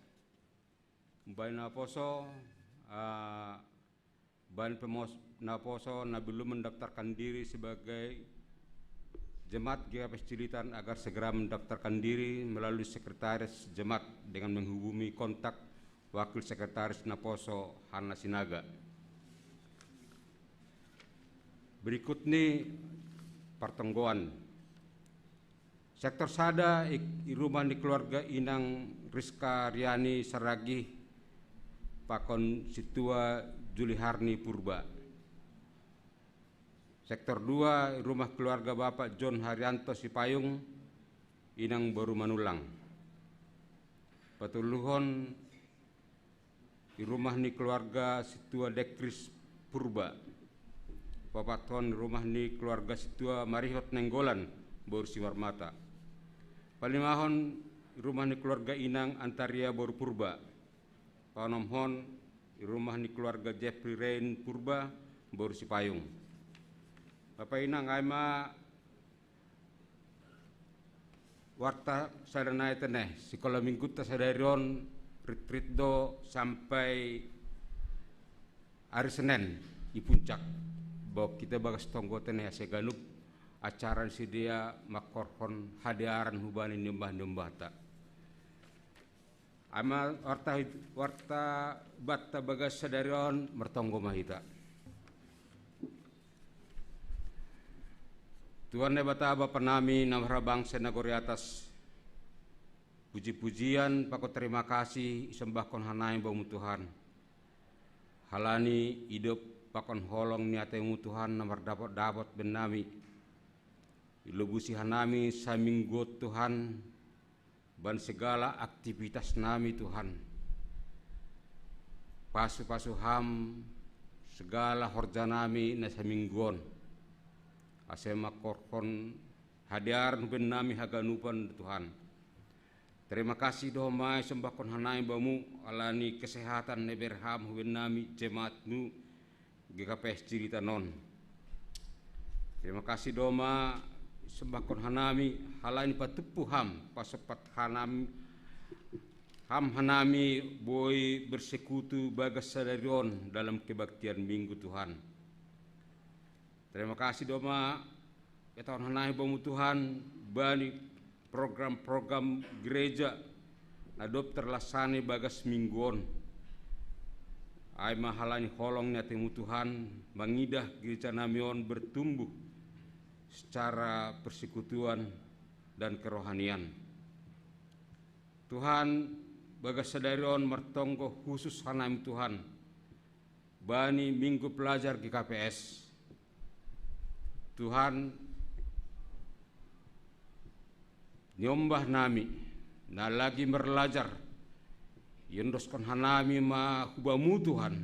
Ban Pemos Naposo belum mendaftarkan diri sebagai jemaat GKPS Cililitan agar segera mendaftarkan diri melalui sekretaris jemaat dengan menghubungi kontak wakil sekretaris Naposo Hana Sinaga. Berikut nih pertenggoan. Sektor Sada rumah di keluarga Inang Rizka Riani Saragi Pakon Situa Juliharni Purba. Sektor 2 rumah keluarga Bapak John Haryanto Sipayung Inang Baru Manulang. Patuluhon di rumah ni keluarga Situa Dekris Purba. Papaton rumah ni keluarga Situa Marihot Nenggolan Baru Siwarmata. Palimahon rumah ni keluarga Inang Antaria Baru Purba. Panomhon rumah ni keluarga Jeffrey Rain Purba Baru Sipayung. Bapak Inang aima warta sadana teneh sekolah minggu ta sadarion retreat do sampai hari Senin di puncak. Bahwa kita bagas tonggo teneh seganup acara sedia makorhon hadiaran hubani nyembah-nyembah ta. Ama warta Batta Bagas Sadarion mertonggo mahita. Tuhan Bata Bapa nami namara bangsa nagori atas puji-pujian pako terima kasih sembahkon hanai bamu Tuhan. Halani hidup pakon holong niatemu Tuhan namar dapat benami. Ilubusi hanami saminggot Tuhan ban segala aktivitas nami Tuhan. Pasu-pasu ham segala horja nami nasa mingguan. Asema korkon hadiar ben nami haganupan Tuhan. Terima kasih domai sembahkon hanai bamu alani kesehatan neberham ben nami jemaatmu GKPS Cililitan non. Terima kasih doma sembahkon hanami halani patupu ham pasepat hanami ham hanami boy bersekutu Bagas Sadarion dalam kebaktian minggu Tuhan. Terima kasih doma tahun hanami bamu Tuhan bani program-program gereja adop terlasani Bagas mingguon. Ai mahalani holong nyatemu Tuhan mangidah gereja namion bertumbuh secara persekutuan dan kerohanian. Tuhan Bagas Sadarion mertonggo khusus hanami Tuhan bani Minggu Pelajar GKPS. Tuhan nyombah nami na lagi merlajar yendoskan hanami ma hubamu Tuhan.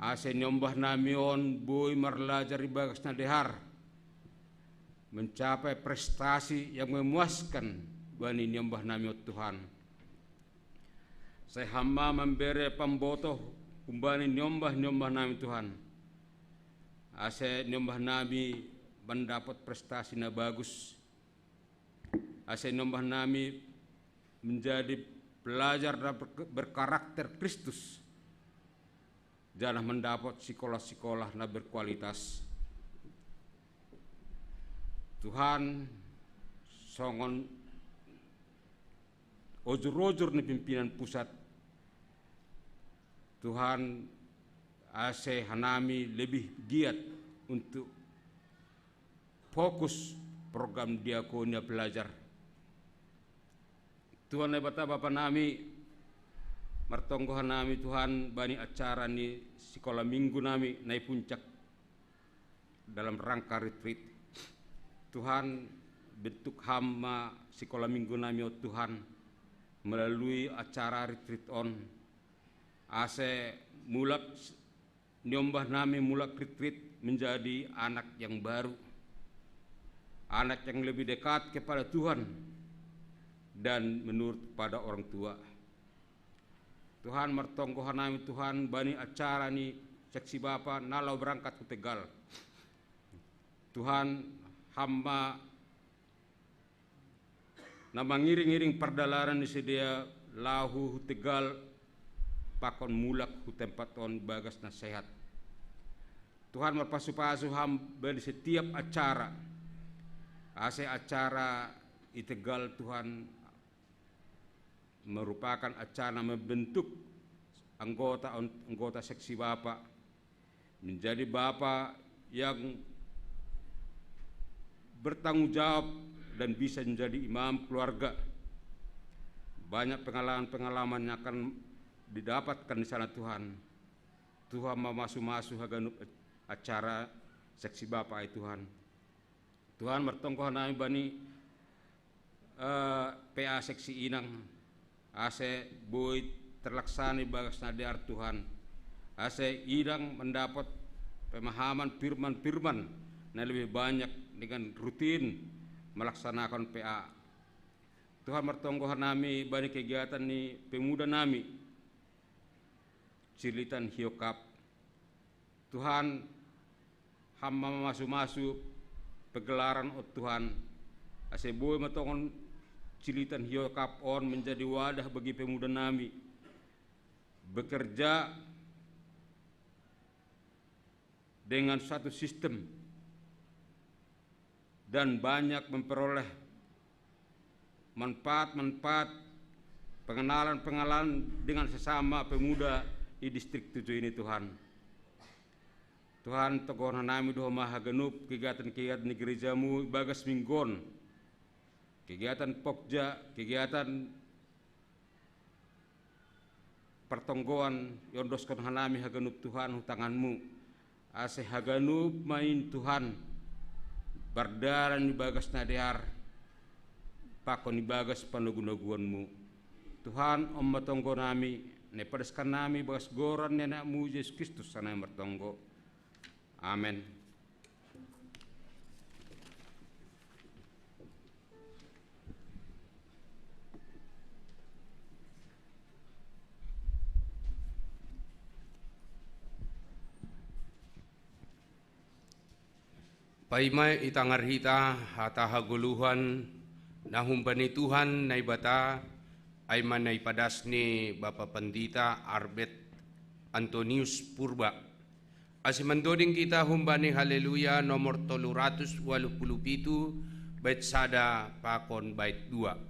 Ase nyombah nami on boy merlajar Bagas nadehar mencapai prestasi yang memuaskan bani nyembah nami Tuhan. Saya hamba memberi pembotoh kumbani nyombah nami Tuhan. Ase nyombah nami mendapat prestasi na bagus. Ase nyombah nami menjadi pelajar dan berkarakter Kristus. Jangan mendapat sekolah-sekolah na berkualitas. Tuhan songon ojur-ojur ni pimpinan pusat. Tuhan ase hanami lebih giat untuk fokus program diakonia belajar. Tuhan lebata Bapa nami martonggohan nami Tuhan bani acara ni sekolah minggu nami naik puncak dalam rangka retreat. Tuhan bentuk hamba sekolah minggu nami oh Tuhan melalui acara retreat on ase mulak nyombah nami mulak retreat menjadi anak yang baru, anak yang lebih dekat kepada Tuhan dan menurut pada orang tua. Tuhan mertonggohan nami Tuhan bani acara ni seksi Bapa nalau berangkat ke Tegal. Tuhan hamba nama ngiring-ngiring perdalaran di sedia lahu Tegal pakon mulak hu tempat on bagas nasihat. Tuhan merpasu-pasu hamba di setiap acara. Ase acara di Tegal Tuhan merupakan acara membentuk anggota seksi Bapa menjadi Bapa yang bertanggung jawab dan bisa menjadi imam keluarga. Banyak pengalaman-pengalaman yang akan didapatkan di sana Tuhan. Tuhan memasu-masu hagan acara seksi Bapa Tuhan. Tuhan mertongkohan nami bani PA seksi Inang ase boy terlaksana bagas nadiar Tuhan. Ase Inang mendapat pemahaman firman-firman yang lebih banyak dengan rutin melaksanakan PA. Tuhan mertonggohan nami bani kegiatan ni pemuda nami Cilitan Hiokap. Tuhan hamba masuk-masuk pegelaran oh Tuhan. Ase boy matongon Cilitan Hiokap on menjadi wadah bagi pemuda nami bekerja dengan satu sistem dan banyak memperoleh manfaat-manfaat pengenalan dengan sesama pemuda di distrik 7 ini Tuhan. Tuhan togohna nami doa maha genup kegiatan-kegiatan di gerejamu bagas minggon, kegiatan pokja, kegiatan pertonggoan yondoskon hanami hagenup Tuhan hutanganmu ase hagenup main Tuhan bardaran di bagas nadear pakon di bagas panugunaguanmu Tuhan om matonggo nami ne padaskan nami bagas goran nenakmu Yesus Kristus sana yang bertonggo. Amin. Paimai itangar hita hata haguluhan nahumbani Tuhan na ibata ay manay padasni Bapak Pandita Arbet Antonius Purba. Asimandoding kita humbani haleluya nomor 387 bait sada pakon bait 2.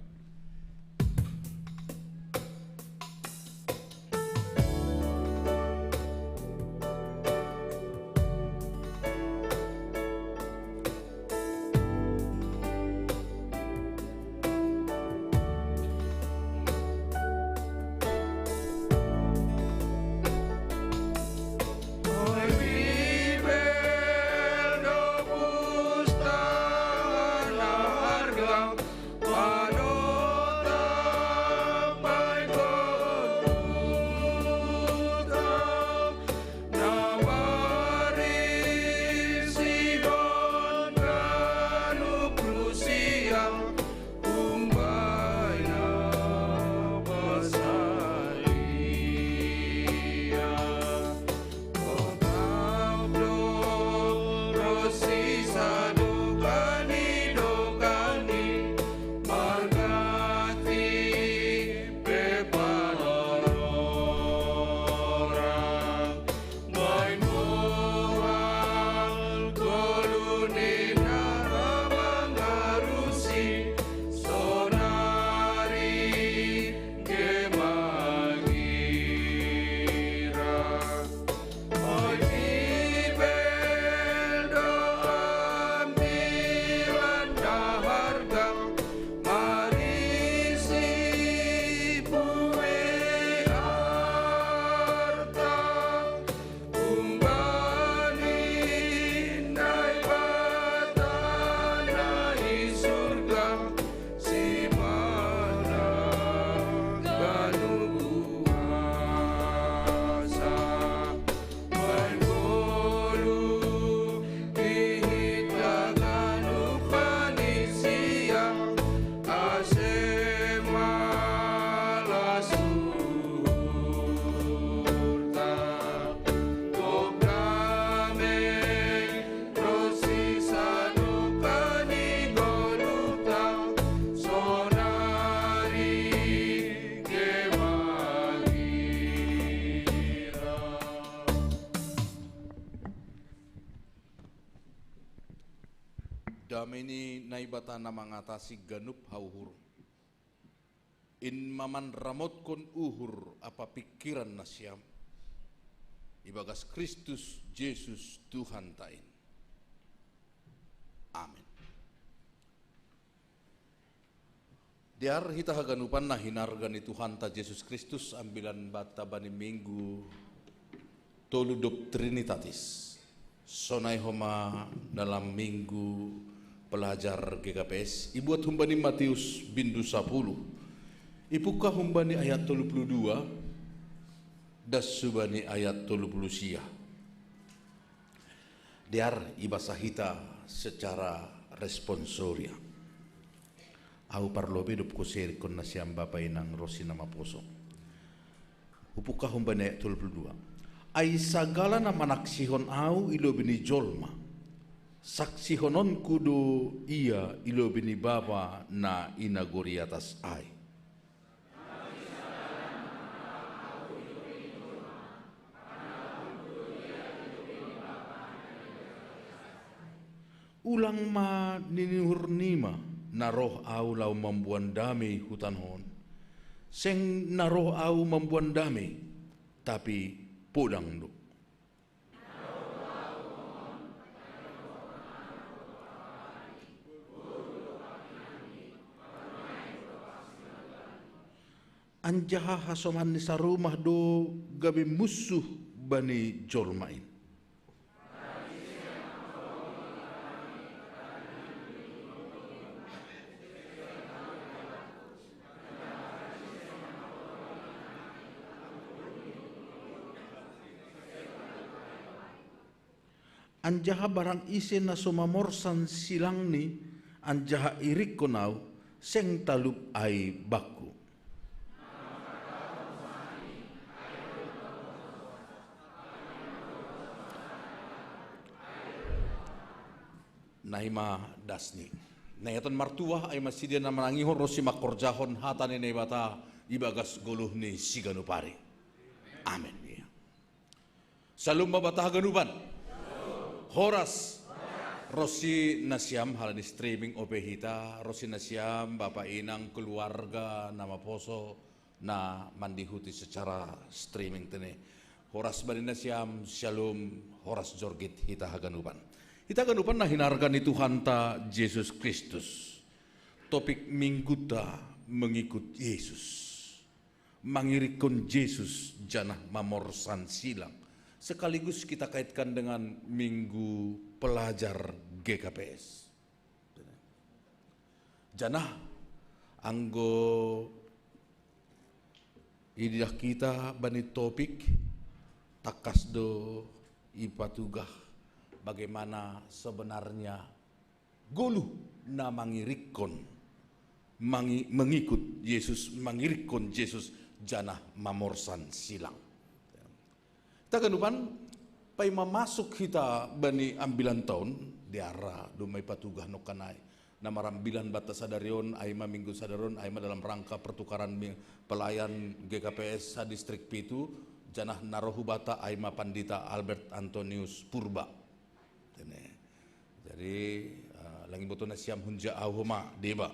Pano Damai ni naibata na mengatasi ganup hauhur. In maman ramot kon uhur apa pikiran nasyam. Ibagas Kristus Yesus Tuhan tain. Amin. Diar hita haganupan na hinargan ni Tuhan ta Yesus Kristus ambilan bata bani minggu toludop Trinitatis. Sonai homa dalam minggu pelajar GKPS ibuat humbani Matius bindu 10. Ipuka humbani ayat 32 das subani ayat 30 sia. Diar ibasah hita secara responsoria. Au parlobe dup kusir kon nasiam bapa inang rosi nama poso. Upuka humbani ayat 32. Ai sagala na manaksihon au ilo bini jolma. Saksihonon kudu ia ilo bini bapa na inagori atas ai. Ulang ma ninihur nima na roh au lau membuan damai hutan hon. Seng na roh au membuan damai tapi podang do. Anjaha hasoman ni sa rumah do gabi musuh bani jolmain. Anjaha barang isen na sumamorsan silang ni anjaha irik konau seng talup ai baku. Naima dasni. Nayaton martua ay masidia na manangihon rosi makorjahon hatan ni bata ibagas guluh ni siganupari. Amin. Salum bata ganuban. Horas Rosi Nasyam halani streaming opehita Rosi Nasyam Bapak Inang keluarga nama poso na mandihuti secara streaming tene Horas Bani Nasyam Shalom Horas Jorgit hita haganupan na hinargan ni Tuhan ta Yesus Kristus. Topik minggu ta mengikut Yesus, mangirikon Yesus janah mamorsan silang. Sekaligus kita kaitkan dengan minggu pelajar GKPS. Janah anggo idah kita bani topik takas do ipatugah bagaimana sebenarnya goluh na mangirikon mengikut Yesus, mangirikon Yesus janah mamorsan silang. Taganupan pay mamasuk kita bani ambilan tahun diara dumay patugah no kanay na marambilan bata sadarion ay maminggu sadaron ay dalam rangka pertukaran pelayan GKPS sa distrik Pitu janah narohu bata ay Pandita Albert Antonius Purba. Jadi langi boto na siyam hunja ahuma deba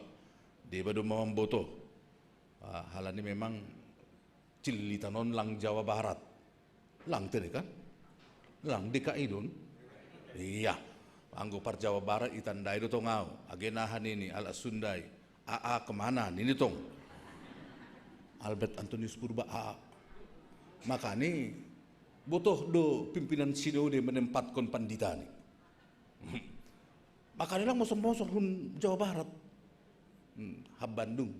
do mamamboto halani memang cilitanon lang Jawa Barat. Lang tadi kan? Lang DKI dun. Iya. Anggo par Jawa Barat itandai do tongau. Agenahan ini ala Sundai. AA kemana? Ini tong. Albert Antonius Purba AA. Makanya butuh do pimpinan sinode menempatkan pandita ni. Makanya lang mosok-mosok hun Jawa Barat. Hab Bandung.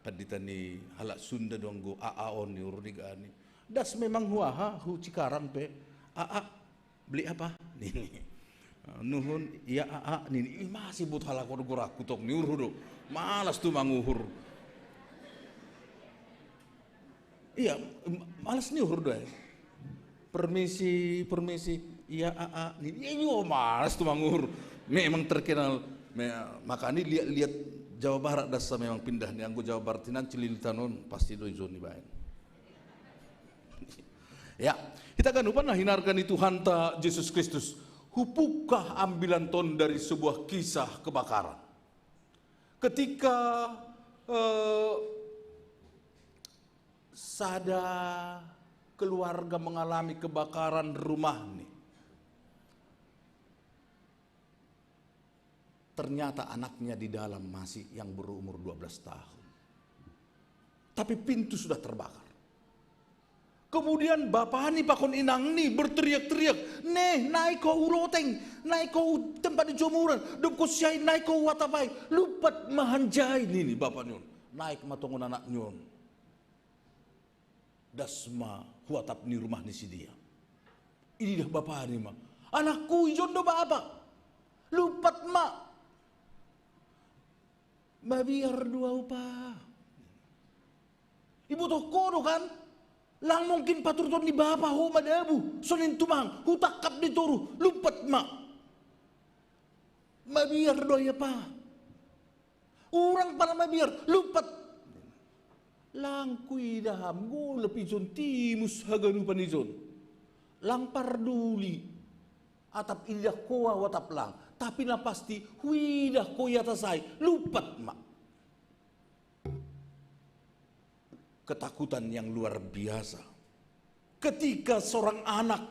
Pandita ni halak Sunda donggo AA on ni urniga ni. Das memang huaha hu Cikarang pe AA beli apa nini nuhun iya AA nini masih but halakor gorak kutok ni urhudo malas tu manguhur iya malas ni urhudo permisi iya AA nini yo malas tu manguhur memang terkenal makanya lihat Jawa Barat dasa memang pindah ni anggo Jawa Baratinan Cililitanon pasti do zoni bae. Ya, kita kan lupa nah hinarkan itu Tuhan ta Yesus Kristus. hupukah ambilan ton dari sebuah kisah kebakaran. Ketika sada keluarga mengalami kebakaran rumah nih. Ternyata anaknya di dalam masih yang berumur 12 tahun. Tapi pintu sudah terbakar. Kemudian bapak ni pakon inang ni berteriak-teriak, "Neh, naik kau uroteng, naik kau tempat di jomuran, dop kau siai naik kau watapai, lupat mahanjai ni bapak nyon, naik matongon anak nyon." Dasma huatap ni rumah ni si dia. Ini dah bapak ni mah. Anakku ijon do bapak. Lupat mak. Babiar dua upah. Ibu toh kodo kan? Lang mungkin paturton di bapa ho madabu, sonin tumang, hutakap di toru, lupat mak. Mabiar doya pa. Orang para mabiar, lupat. Lang kuidaham, go lepizon timus haganupan izon. Lang parduli, atap idah koa watap lang. Tapi na pasti, huidah koya tasai, lupat mak. Ketakutan yang luar biasa. Ketika seorang anak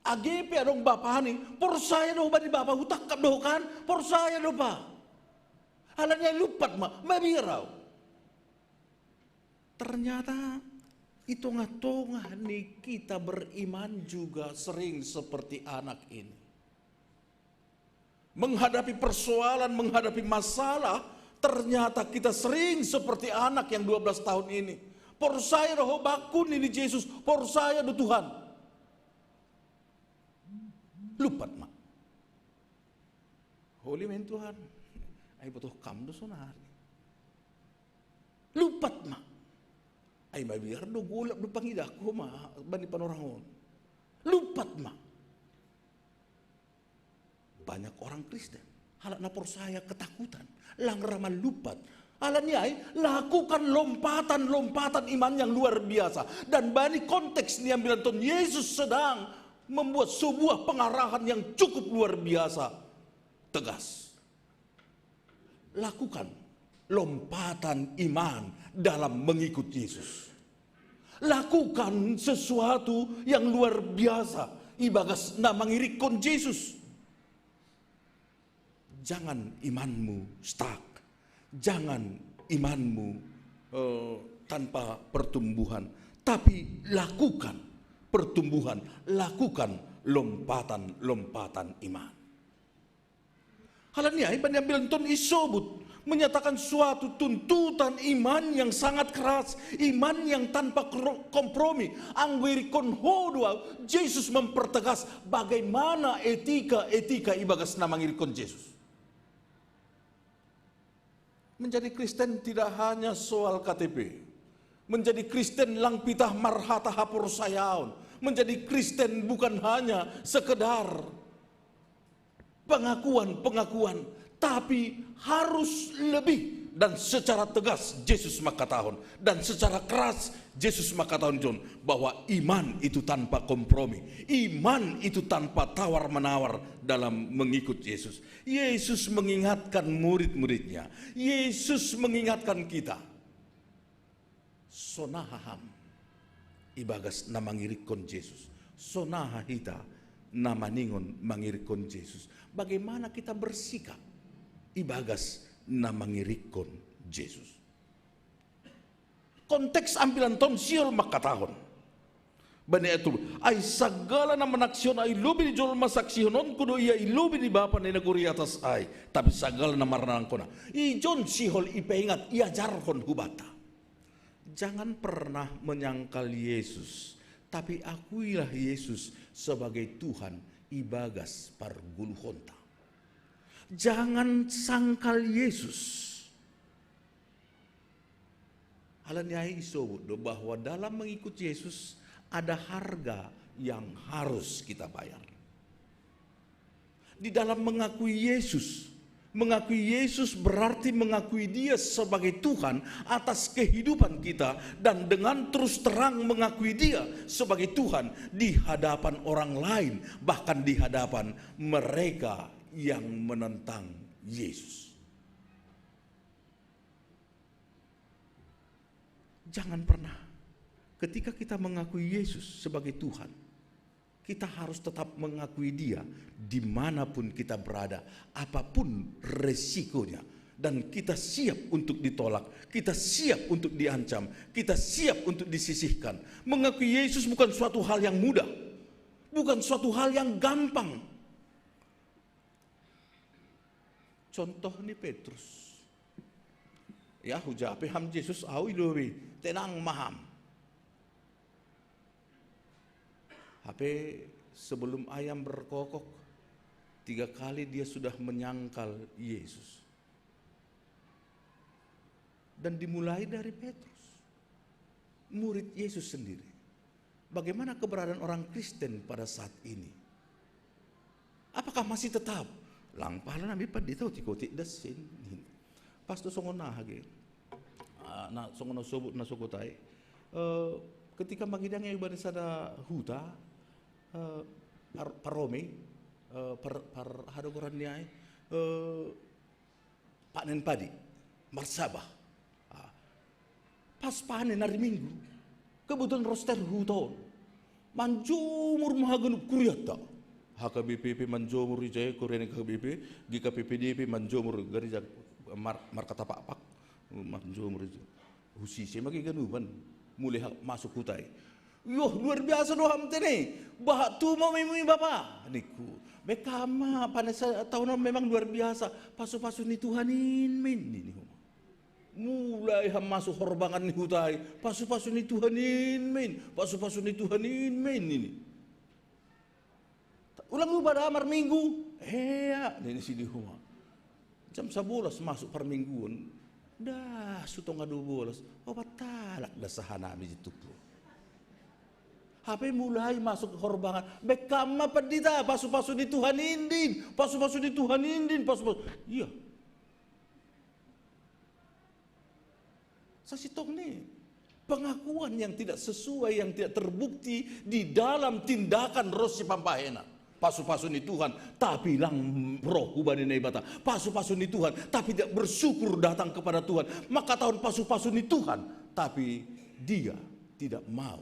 AGP adong bapak ni, por saya do ba di bapak hutak kap do kan, por saya do pa. Halanya lupat ma, mabiraw. Ternyata itonga-tonga nih kita beriman juga sering seperti anak ini. Menghadapi persoalan, menghadapi masalah, ternyata kita sering seperti anak yang 12 tahun ini. Por saya roh bakun ini Yesus, por saya do Tuhan. Lupat mak. Holy men Tuhan. Ay butuh kam do sonari. Lupat mak. Ay mabiar do gulap do pangidak ko ma bani panorangon. Lupat mak. Banyak orang Kristen halak na por saya ketakutan, lang ramal lupat. Alanya lakukan lompatan-lompatan iman yang luar biasa. Dan bani konteks ni ambilan ton Yesus sedang membuat sebuah pengarahan yang cukup luar biasa. Tegas. Lakukan lompatan iman dalam mengikut Yesus. Lakukan sesuatu yang luar biasa. Ibagas na mangirikon Yesus. Jangan imanmu stuck. Jangan imanmu tanpa pertumbuhan. Tapi lakukan pertumbuhan. Lakukan lompatan-lompatan iman. Halanya iban yang bilang ton isobut. Menyatakan suatu tuntutan iman yang sangat keras. Iman yang tanpa kompromi. Angwirikon hodwa. Yesus mempertegas bagaimana etika ibagas na mangirikon Yesus. Menjadi Kristen tidak hanya soal KTP. Menjadi Kristen lang pitah marhata hapur sayaon. Menjadi Kristen bukan hanya sekedar pengakuan, tapi harus lebih. Dan secara tegas Yesus makatahon. Dan secara keras Yesus makatahon John. Bahwa iman itu tanpa kompromi. Iman itu tanpa tawar-menawar dalam mengikut Yesus. Yesus mengingatkan murid-muridnya. Yesus mengingatkan kita. Sonahaham. Ibagas na mangirikon Yesus. Sonaha hita na maningon mangirikon Yesus. Bagaimana kita bersikap. Ibagas na mangirikon Yesus. Konteks ambilan ton siol makatahon. Bani itu ay sagala na manaksyon ay lubi di jol masaksihonon kudo iya ilubi di bapa ni naguri atas ay. Tapi sagala na maranang ko na. Ijon sihol ipaingat iajarkon hubata. Jangan pernah menyangkal Yesus. Tapi akuilah Yesus sebagai Tuhan ibagas parguluhonta. Jangan sangkal Yesus. Alanyai isobut bahwa dalam mengikut Yesus ada harga yang harus kita bayar. Di dalam mengakui Yesus, Mengakui Yesus berarti mengakui Dia sebagai Tuhan atas kehidupan kita, dan dengan terus terang mengakui Dia sebagai Tuhan di hadapan orang lain, bahkan di hadapan mereka yang menentang Yesus. Jangan pernah ketika kita mengakui Yesus sebagai Tuhan, kita harus tetap mengakui Dia dimanapun kita berada, apapun resikonya. Dan kita siap untuk ditolak, kita siap untuk diancam, kita siap untuk disisihkan. Mengakui Yesus bukan suatu hal yang mudah, bukan suatu hal yang gampang. Contoh ni Petrus. Ya hujape ham Yesus au ilowi, tenang maham. HP sebelum ayam berkokok, 3 kali dia sudah menyangkal Yesus. Dan dimulai dari Petrus, murid Yesus sendiri. Bagaimana keberadaan orang Kristen pada saat ini? Apakah masih tetap lang pahala nabi pa dito tikotik dasin? Pas to songon na hage. Na songon sobut na sukutay. Ketika magidang yung iba sa huta, parome, par hadogoran niya panen padi, marsabah. Pas panen hari Minggu, kebetulan roster huton, manjumur mahaganub kuryata. HKBPP manjumur ijay Korean HKBP, gika PPDP manjumur garijak markatapak manjumur ijay. Husisi magiganuban, mulai masuk hutai. Yoh luar biasa doham tene, bah tu mau mimi bapa, niku. Bekama panas tahun memang luar biasa. Pasu-pasu ni Tuhanin min ini. Mulai ham masuk horbangan ni hutai, pasu-pasu ni Tuhanin min, pasu-pasu ni Tuhanin min ini. Ulang lu pada amar minggu, ya, ini sini huma. Jam 11 masuk per mingguan, dah sutong adu bolos, batalak dah sahanami itu po. HP mulai masuk horbangan, bekama pedita, pasu-pasu di Tuhan indin, pasu-pasu di Tuhan indin, pasu-pasu, iya. Sasitong nih, pengakuan yang tidak sesuai, yang tidak terbukti di dalam tindakan Rosi Pampahena. Pasu-pasu ni Tuhan, tapi lang roh ubani bata. Pasu-pasu ni Tuhan, tapi tidak bersyukur datang kepada Tuhan. Maka tahun pasu-pasu ni Tuhan, tapi dia tidak mau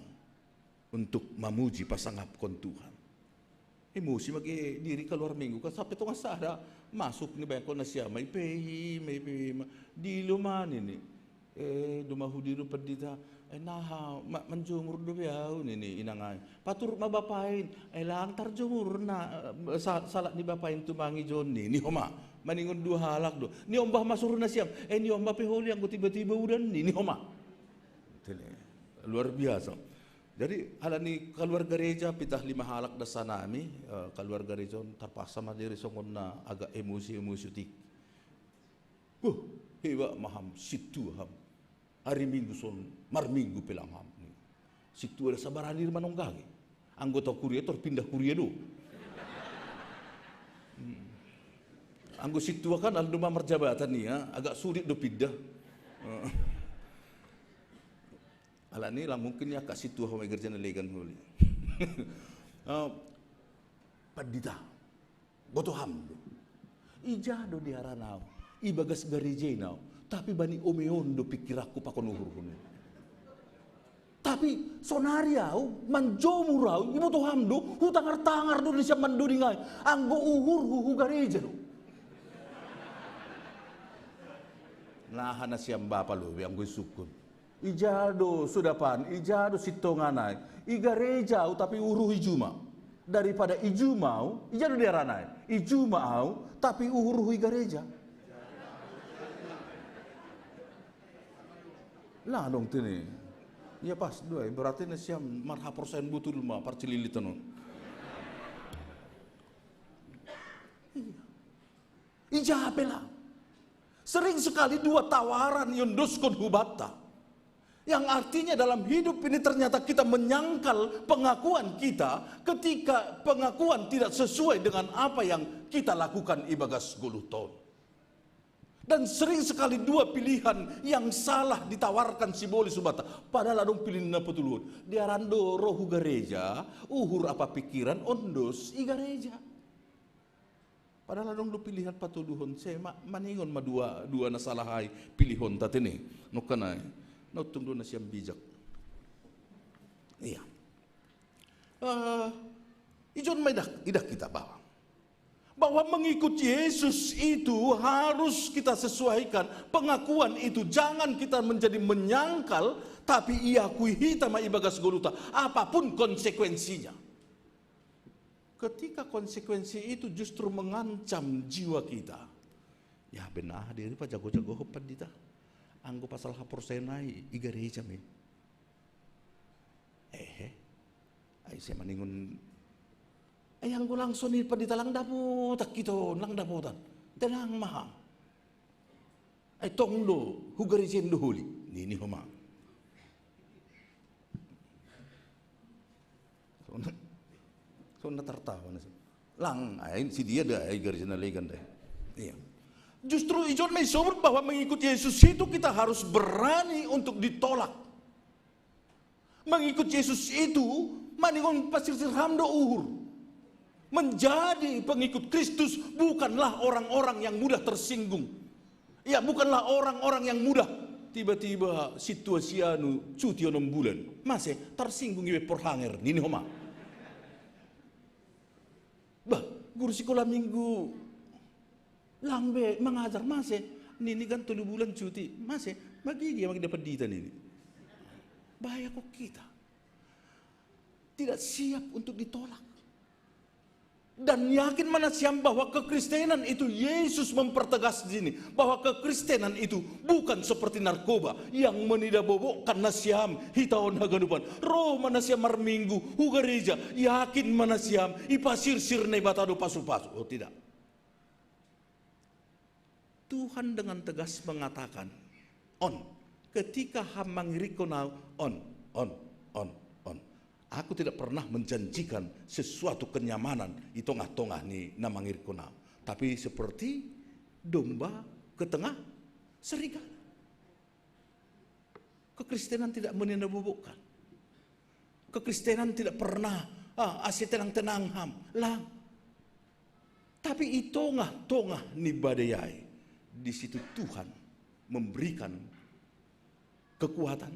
untuk memuji pasangap kon Tuhan. Emosi magi diri keluar minggu kan sampai tengah sada masuk ni bayang ko na siya may pay di luman ini. Dumahudiru pedita naha manjumur do biau nini inangay patur mabapain lang tarjumur na salat ni bapain tumangi Johnny ni homa maningon 2 halak do ni ombah masur na siam ni ombah peholi ang tiba-tiba udan ni homa luar biasa. Jadi alani keluar gereja pitah 5 halak da sanami keluar gereja terpaksa madiri songon na agak emosi tik hewa maham situ ham hari Minggu son mar Minggu pelang ham situ ada sabarani manonggagi anggota kuria pindah kuria do anggota situ kan aldo mamar jabatan nih ya agak sulit do pindah ala ni lah mungkin ya kak situ home gerja nelegan huli padita boto ham do ijado diaranau ibagas garijinau tapi bani omeon do pikir aku pakon uhur. Tapi sonariau manjomurau ibu to hamdo hutangar-tangar do siap mandoringai anggo uhur hu gareja do. Nah hana siam bapa lo yang gue sukun. Ijado sudapan, ijado sitonganai. Igareja tapi uruh ijuma. Daripada ijumau, ijado diaranai. Ijumau tapi uruh igareja. Lah dong tini, ya pas dua, berarti nasiam marha persen butul mah parcililitan. Ijabela. Sering sekali 2 tawaran yondoskon hubata, yang artinya dalam hidup ini ternyata kita menyangkal pengakuan kita ketika pengakuan tidak sesuai dengan apa yang kita lakukan ibagas guluton. Dan sering sekali dua pilihan yang salah ditawarkan si boli subata. Padahal adong pilih na petuluan. Diarando rohu gereja, uhur apa pikiran, ondos i gereja. Padahal adong do pilihan patuluhon. Saya maningon dua na salahai pilihon tatene. No kanay, no tunggu na siyang bijak. Iya. Ijon may idak kita bahwa mengikut Yesus itu harus kita sesuaikan. Pengakuan itu jangan kita menjadi menyangkal, tapi iakui hitam ibagas goluta apapun konsekuensinya. Ketika konsekuensi itu justru mengancam jiwa kita, ya benar diri pa jago-jago hopan dita anggo pasal hapor senai igareja me ay saya maningon ayang ko langsung ni padita lang dapotak kito lang dapotan tenang maham ay tonglo hugarisen do huli nini homa so natartawa na lang ay si dia da ay garisen na legan deh iya. Justru ijon may sobot bahwa mengikut Yesus itu kita harus berani untuk ditolak. Mengikut Yesus itu maningon pasir-sir hamdo uhur. Menjadi pengikut Kristus bukanlah orang-orang yang mudah tersinggung. Ya, bukanlah orang-orang yang mudah tiba-tiba situasi anu cuti 6 bulan. Masih tersinggung iwe porhanger nini homa. Bah, guru sekolah minggu langbe mengajar masih nini kan 3 bulan cuti masih bagi dia dapat dita nini. Bahaya kok kita tidak siap untuk ditolak. Dan yakin mana siam bahwa kekristenan itu Yesus mempertegas di sini bahwa kekristenan itu bukan seperti narkoba yang menidabobokkan nasiam hitaon haganupan roh mana siam marminggu hugareja yakin mana siam ipasir-sir nei batado pasu-pasu. Oh tidak. Tuhan dengan tegas mengatakan ketika ham mangirikonau on. Aku tidak pernah menjanjikan sesuatu kenyamanan di tengah-tengah ni namangirikonau. Tapi seperti domba ke tengah serigala. Kekristenan tidak menindabobokkan. Kekristenan tidak pernah asyik tenang-tenang ham lang. Tapi i tengah-tengah ni badai. Di situ Tuhan memberikan kekuatan,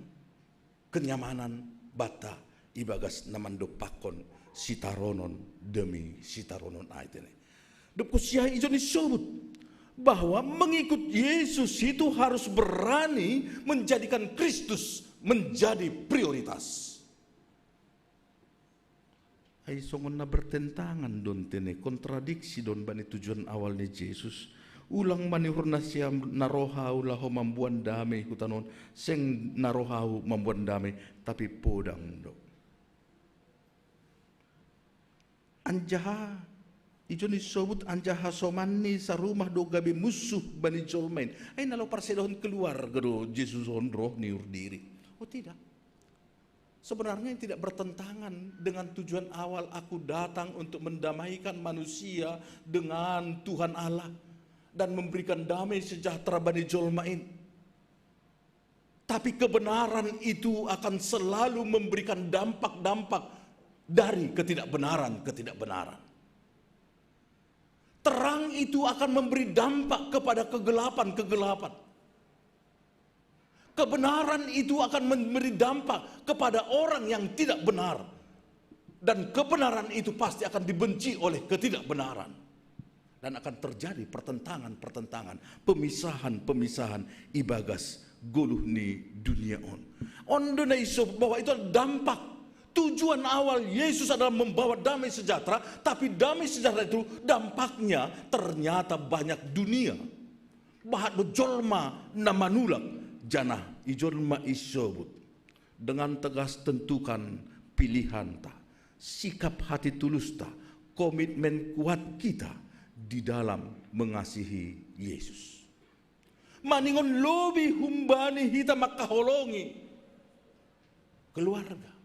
kenyamanan bata ibagas namando pakon sitaronon demi sitaronon aitene. Dekusia ijon disebut bahwa mengikut Yesus itu harus berani menjadikan Kristus menjadi prioritas. Ay songon na bertentangan don tene kontradiksi don bani tujuan awalnya Yesus. Ulang manihur na siya narohaw laho mambuan damay hutanon seng narohaw mambuan damay tapi podang do. Anjaha ijon isobut anjaha somanni sa rumah do gabi musuh bani jolmain. Ay nalo parsedohon keluar gado Jesus honroh niur diri. Oh tidak. Sebenarnya tidak bertentangan dengan tujuan awal aku datang untuk mendamaikan manusia dengan Tuhan Allah. Dan memberikan damai sejahtera bani jolmain. Tapi kebenaran itu akan selalu memberikan dampak-dampak dari ketidakbenaran. Terang itu akan memberi dampak kepada kegelapan. Kebenaran itu akan memberi dampak kepada orang yang tidak benar. Dan kebenaran itu pasti akan dibenci oleh ketidakbenaran. Dan akan terjadi pertentangan, pemisahan ibagas goluh ni dunia on do na iso bahwa itu adalah dampak. Tujuan awal Yesus adalah membawa damai sejahtera, tapi damai sejahtera itu dampaknya ternyata banyak dunia. Bahat jolma na manulak janah ijolma isobut dengan tegas tentukan pilihan ta, sikap hati tulus ta, komitmen kuat kita di dalam mengasihi Yesus. Maningon lobi humbani hita makaholongi keluarga.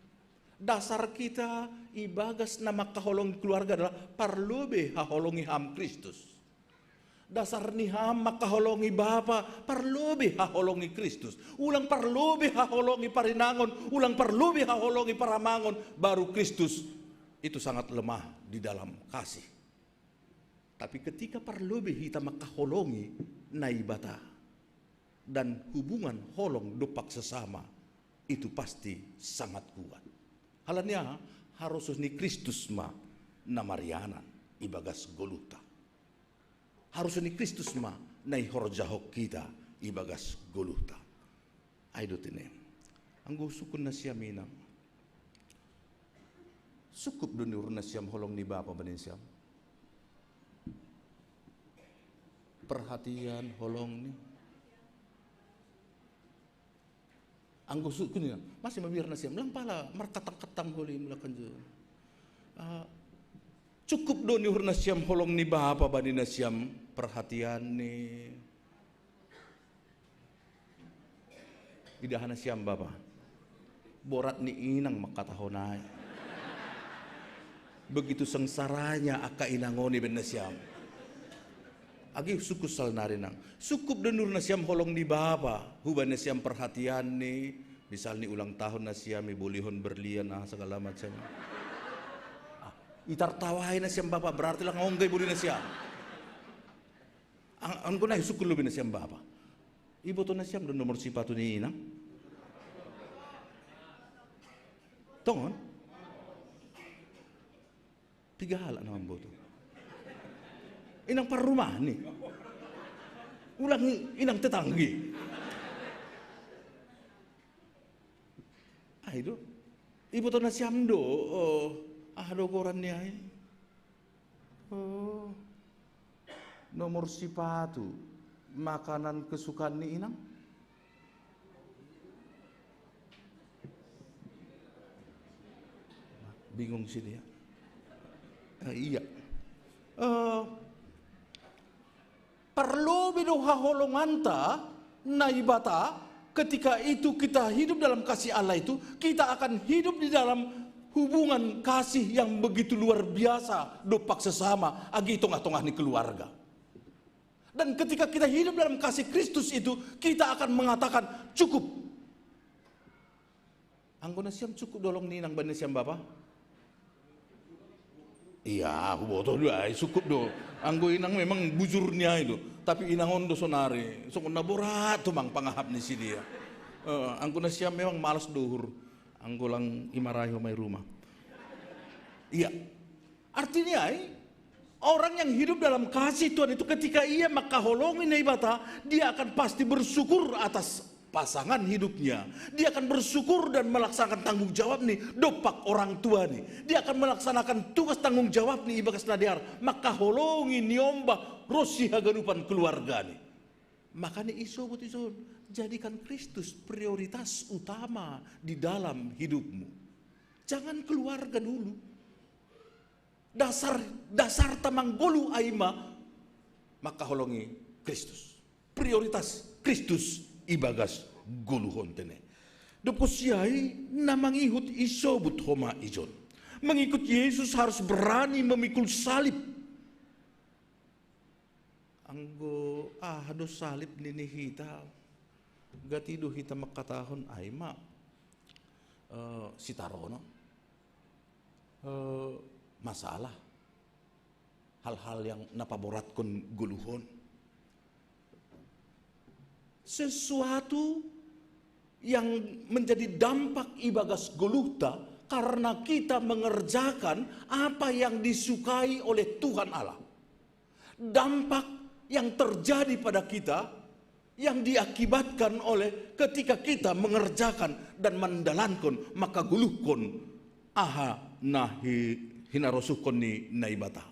Dasar kita ibagas na makaholongi keluarga adalah parlobe haholongi ham Kristus. Dasar ni ham makaholongi Bapa, parlubi haholongi Kristus. Ulang parlubi haholongi parinangon, ulang parlubi haholongi paramangon, baru Kristus itu sangat lemah di dalam kasih. Tapi ketika parlubi kita makaholongi naibata dan hubungan holong dopak sesama, itu pasti sangat kuat. Halanya harus ni Kristus ma namarianan ibagas goluta. Harus ni Kristus ma nai horjahok kita ibagas goluta. Aido tine. Anggo sukun na siya minang. Sukup dunur na siyam holong ni Bapa banin siyam. Perhatian holong ni. Anggo sukun niya. Masih mabir na siyam. Lang pala markatang-katang huli mulakan dyan. Cukup do ni hurna siam holong ni Bapa bani na siam perhatian ni idahan na siam Bapa borat ni inang makatahonay begitu sengsaranya aka inangoni ben na siam agi sukusal narinang sukup do nur na siam holong ni Bapa huban na siam perhatian ni misal ni ulang tahun na siam ibolihon berlian segala macam. Itartawahin na siyang Bapa, berarti lang onggay buli na siya. Ang ko na isukulubi na siyang Bapa. Iboto na siyang doon nomor sipato ni inang. Tongon? Tigahala naman boto. Inang parumah ni. Ulang inang tetanggi. Ay do. Iboto na siyang do. Ada koran niya nomor sipatu makanan kesukaan ni inang. Bingung sih dia. Iya. Perlu bidu haholonganta naibata ketika itu kita hidup dalam kasih Allah itu kita akan hidup di dalam hubungan kasih yang begitu luar biasa dopak sesama agi tongah-tongah ni keluarga. Dan ketika kita hidup dalam kasih Kristus itu kita akan mengatakan cukup. Anggo na siyam cukup dolong ni nang ban siyam Bapa. Iya, aku boto dua cukup do. Anggo inang memang bujurnya itu, tapi inangon do sonare. So naborat tumang pangahap ni si dia. Anggo na siyam memang malas dohur. Anggolang imarahi may rumah. Iya. Artinya orang yang hidup dalam kasih Tuhan itu ketika ia makaholongi naibata, dia akan pasti bersyukur atas pasangan hidupnya. Dia akan bersyukur dan melaksanakan tanggung jawab nih dopak orang tua nih. Dia akan melaksanakan tugas tanggung jawab nih ibagas nadiar. Makaholongi niomba rosi haganupan keluarga nih. Makanya isobut isun, jadikan Kristus prioritas utama di dalam hidupmu. Jangan keluarga dulu. Dasar tamang golu aima, maka holongi Kristus. Prioritas Kristus ibagas golu hontene. Doposiai namangihut isobut homa ijon. Mengikut Yesus harus berani memikul salib. Anggo hado salib nini hita gatido hita makatahon ay ma sitarono masalah hal-hal yang napaborat kon guluhon sesuatu yang menjadi dampak ibagas goluhta karena kita mengerjakan apa yang disukai oleh Tuhan Allah. Dampak yang terjadi pada kita yang diakibatkan oleh ketika kita mengerjakan dan mendalankan maka guluhkon aha nahi hinarosuhkon ni naibata.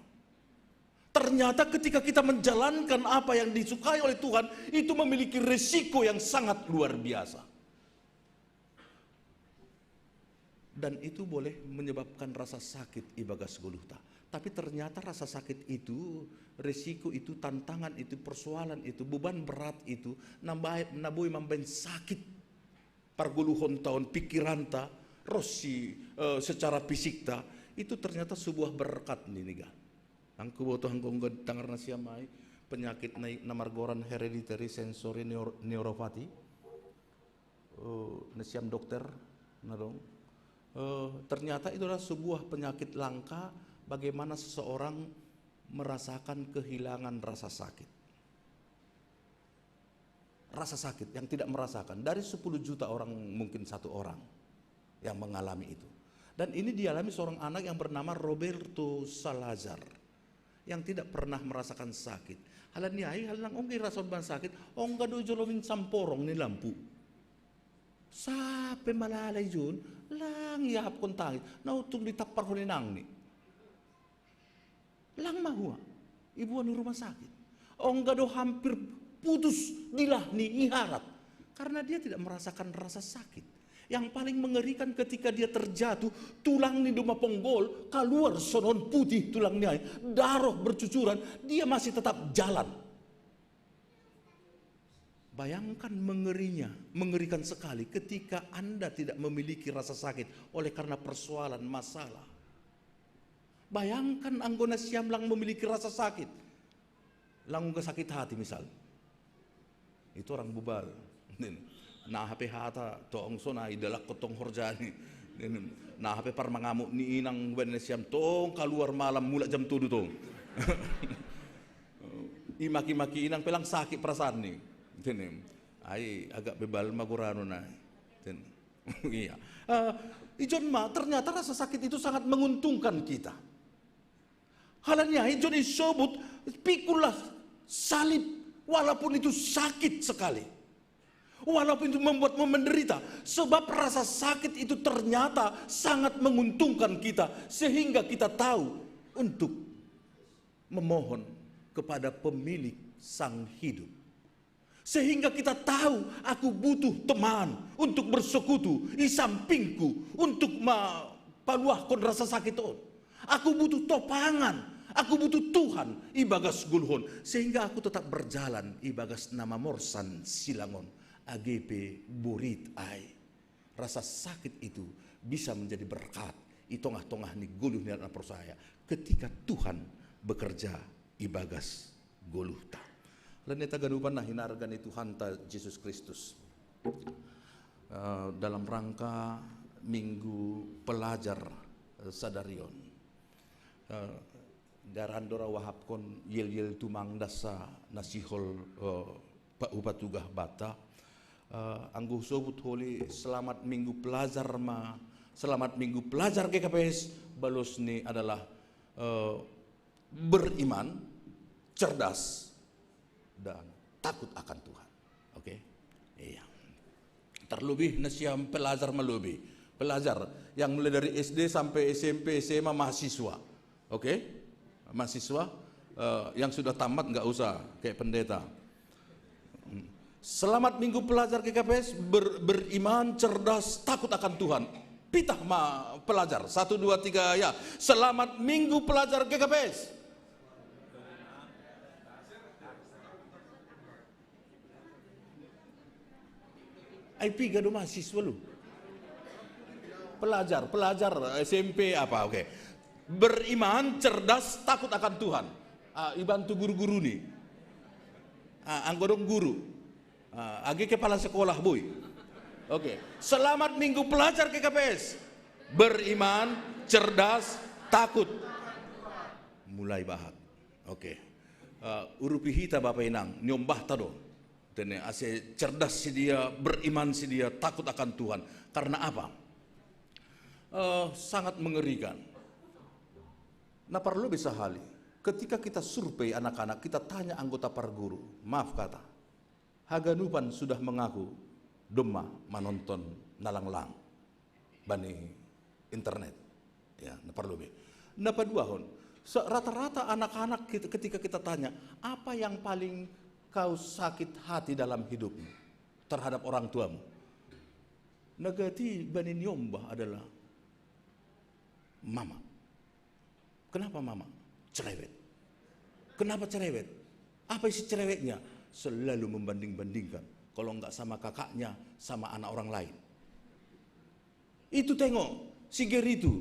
Ternyata ketika kita menjalankan apa yang disukai oleh Tuhan itu memiliki resiko yang sangat luar biasa. Dan itu boleh menyebabkan rasa sakit ibagas guluhta. Tapi ternyata rasa sakit itu, resiko itu, tantangan itu, persoalan itu, beban berat itu, nabui mamben sakit. Parguluhon tahun pikiran ta, rosi secara fisik ta, itu ternyata sebuah berkat nih niga. Angku boto hangkong tangar na siya mai, penyakit namargoran hereditary sensory neuropathy. Nasiam dokter, nadong. Ternyata itu adalah sebuah penyakit langka bagaimana seseorang merasakan kehilangan rasa sakit. Rasa sakit yang tidak merasakan. Dari 10 juta orang mungkin 1 orang yang mengalami itu. Dan ini dialami seorang anak yang bernama Roberto Salazar yang tidak pernah merasakan sakit. Halan niai halang onggi rason ban sakit, ongga do jolomin samporong ni lampu. Sampai malalay jun, lang yahap kontangit, nautung ditapar ko ni nang ni. Lang mahua, ibuan di rumah sakit. Ongga do hampir putus dilah ni iharat. Karena dia tidak merasakan rasa sakit. Yang paling mengerikan ketika dia terjatuh, tulang ni duma ponggol, keluar sonon putih tulang ni, darah bercucuran, dia masih tetap jalan. Bayangkan mengerikan sekali ketika Anda tidak memiliki rasa sakit oleh karena persoalan masalah. Bayangkan anggona siam lang memiliki rasa sakit. Lang sakit hati misal. Itu orang bubal. Nah HP hata toong sona idalak kotong horjani. Nah HP par mangamuk ni inang benesiam tong keluar malam mulai jam 7 tong. Imaki-maki inang pelang sakit perasaan ni. Ay agak bebal magurano na. Iya. Ijon ma ternyata rasa sakit itu sangat menguntungkan kita. Halanya ijon isobut pikulah salib walaupun itu sakit sekali. Walaupun itu membuatmu menderita, sebab rasa sakit itu ternyata sangat menguntungkan kita sehingga kita tahu untuk memohon kepada pemilik sang hidup. Sehingga kita tahu aku butuh teman untuk bersekutu di sampingku untuk paluahkan rasa sakit on. Aku butuh topangan, aku butuh Tuhan ibagas gulhon sehingga aku tetap berjalan ibagas nama morsan silangon AGP burit ai. Rasa sakit itu bisa menjadi berkat di tengah-tengah ni guluh ni anak persaya ketika Tuhan bekerja ibagas guluh ta. Laneta ganupan na hinargan ni Tuhan ta Yesus Kristus dalam rangka Minggu Pelajar Sadarion. Darandora wahapkon yel tumang dasa nasihol upatugah bata. Angguh sobut holi selamat Minggu Pelajar selamat Minggu Pelajar GKPS balos ni adalah beriman, cerdas dan takut akan Tuhan. Oke? Iya. Terlebih nasiam pelajar melubi. Pelajar yang mulai dari SD sampai SMP, SMA mahasiswa. Oke? Mahasiswa yang sudah tamat nggak usah kayak pendeta. Selamat Minggu Pelajar GKPS beriman, cerdas, takut akan Tuhan. Pitah pelajar 1 2 3 ya. Selamat Minggu Pelajar GKPS. IP gado mahasiswa lu. Pelajar SMP apa oke. Beriman, cerdas, takut akan Tuhan. Ibantu guru-guru nih. Anggodong guru. Agi kepala sekolah boy. Oke. Selamat Minggu Pelajar KKPS. Beriman, cerdas, takut. Mulai bahag. Oke. Urupi hita Bapak Inang, nyombah tado. Dan ase cerdas si dia, beriman si dia, takut akan Tuhan. Karena apa? Sangat mengerikan. Nah perlu bisa hali. Ketika kita survei anak-anak, kita tanya anggota para guru. Maaf kata, Haganupan sudah mengaku doma menonton nalanglang bani internet. Ya, nah perlu be. Nah paduahon. Rata-rata anak-anak ketika kita tanya, apa yang paling kau sakit hati dalam hidupmu terhadap orang tuamu? Negati bani nyombah adalah mama. Kenapa mama? Cerewet. Kenapa cerewet? Apa isi cerewetnya? Selalu membanding-bandingkan. Kalau enggak sama kakaknya, sama anak orang lain. Itu tengok, si Geri itu,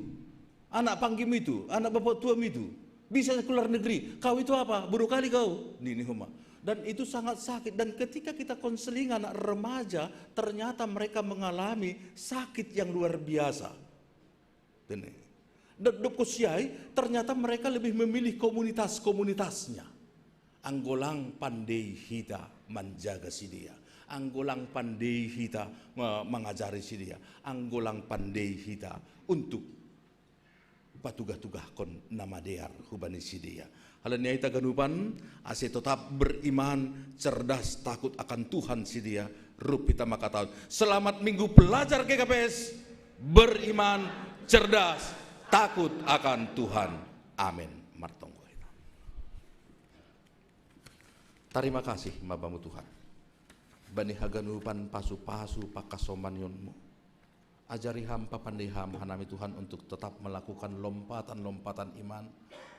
anak panggim itu, anak bapak tuam itu. Bisa keluar negeri. Kau itu apa? Bodoh kali kau. Nini huma. Dan itu sangat sakit. Dan ketika kita konseling anak remaja, ternyata mereka mengalami sakit yang luar biasa. Dan dokusiai, ternyata mereka lebih memilih komunitas-komunitasnya. Anggolang pandai hita menjaga si dia. Anggolang pandai hita mengajari si dia. Anggolang pandai hita untuk patugah-tugah kon nama dear hubani si dia. Halanya ita ganupan ase tetap beriman, cerdas, takut akan Tuhan si dia. Rupita maka tahun. Selamat minggu pelajar GKPS. Beriman, cerdas, takut akan Tuhan. Amin. Martonggo. Terima kasih mabamu Tuhan. Bani haganupan pasu-pasu pakasomanionmu. Ajari ham papandai ham hanami Tuhan untuk tetap melakukan lompatan-lompatan iman,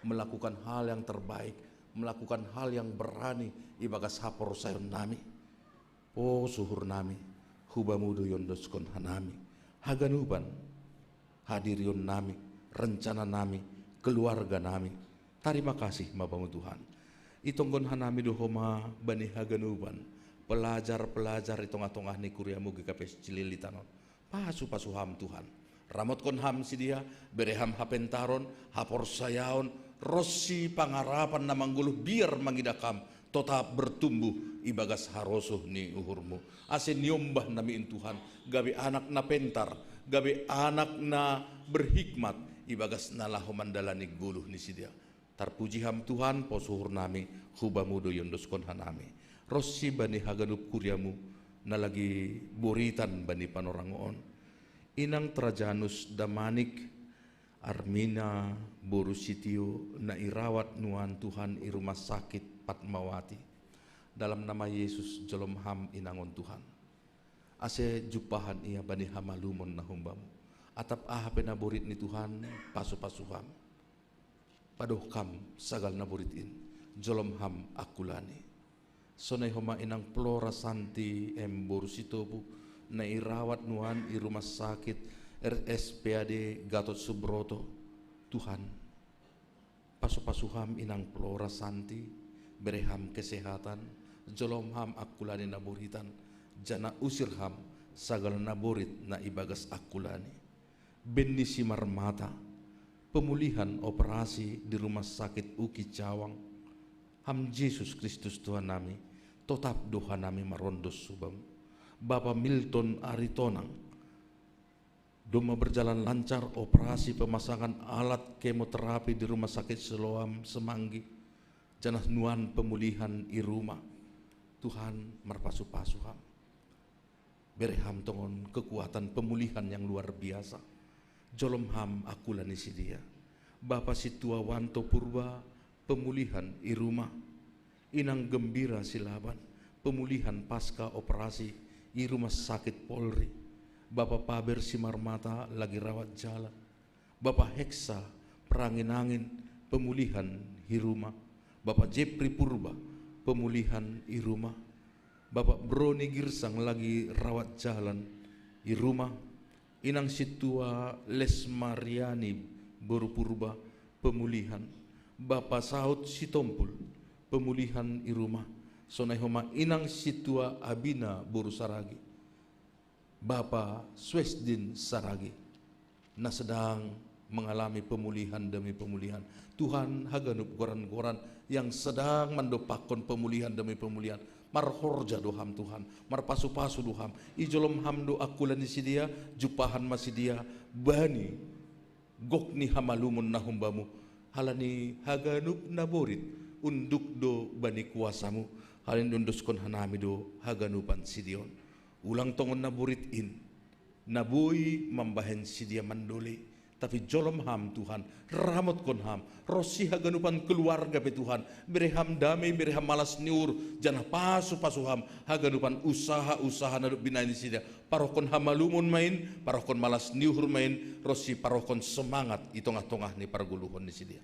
melakukan hal yang terbaik, melakukan hal yang berani ibagas hapor sayon nami. Oh suhur nami, hubamudu yondoskon hanami, haganupan, hadirion nami, rencana nami, keluarga nami. Terima kasih mabamu Tuhan. Itonggon hanami dohoma bani haganuban, pelajar-pelajar itonga-tongah ni kuriamu GKPS Cililitanon. Pasu ham Tuhan. Ramot kon ham si dia, bereham hapentaron, hapor sayaon, rossi pangarapan na mangguluh biar mangidakam, tetap bertumbuh ibagas harosuh ni uhurmu. Asin nyombah namiin Tuhan, gabi anak na pentar, gabi anak na berhikmat, ibagas nalahu mandalani guluh ni si dia. Tarpuji ham Tuhan posuhur nami hubamudo yondoskon hanami. Rossi bani haganup kuriamu na lagi buritan bani panorangoon. Inang Trajanus Damanik Armina Borusitio na irawat nuan Tuhan i rumah sakit Patmawati. Dalam nama Yesus jolom ham inangon Tuhan. Ase jupahan ia bani hamalumon na humbamu. Atap aha penaburit ni Tuhan pasu-pasu ham. Padoh kam sagal naburitin jolom ham akulani. Sonai homa inang Plora Santi Borusitobu na irawat nuan i rumah sakit RSPAD Gatot Subroto. Tuhan pasu-pasuham inang Plora Santi bereham kesehatan jolom ham akulani naburitan jana usir ham sagal naburit na ibagas akulani. Benisi marmata pemulihan operasi di rumah sakit Uki Cawang. Ham Yesus Kristus Tuhan nami, tetap doa nami marondos subam. Bapak Milton Aritonang, doma berjalan lancar operasi pemasangan alat kemoterapi di rumah sakit Siloam Semanggi. Janah nuan pemulihan i rumah. Tuhan marpasu-pasu ham. Bereham tongon kekuatan pemulihan yang luar biasa. Jolom ham akulani si dia. Bapak Situa Wanto Purba, pemulihan i rumah. Inang Gembira Silaban, pemulihan pasca operasi i rumah sakit Polri. Bapak Paber Simarmata lagi rawat jalan. Bapak Heksa Perangin-angin, pemulihan i rumah. Bapak Jepri Purba, pemulihan i rumah. Bapak Broni Girsang lagi rawat jalan i rumah. Inang Situa Lesmariani Boru Purba, pemulihan. Bapak Saud Sitompul, pemulihan i rumah. Sonai homa inang Situa Abina Boru Saragi. Bapak Swesdin Saragi na sedang mengalami pemulihan demi pemulihan. Tuhan haganup goran-goran yang sedang mendopakon pemulihan demi pemulihan. Marhorja doham Tuhan, marpasu-pasu doham. Ijolom hamdo akulani si dia, jupahan masih dia, bani gokni hamalumun nahumbamu. Halani haganup naborit, unduk do bani kuasamu. Halin unduskon hanami do haganupan si dion. Ulang tongon naborit in, nabui mambahen si dia mandole. Tapi jolom ham Tuhan, ramot kon ham, rosi haganupan keluarga be Tuhan, bereham damai, bereham malas niur, janah pasu-pasu ham, haganupan usaha-usaha naduk binain di sini. Parokon hamalumun main, parokon malas niur main, rosi parokon semangat itongah-tongah ni parguluhon di sini.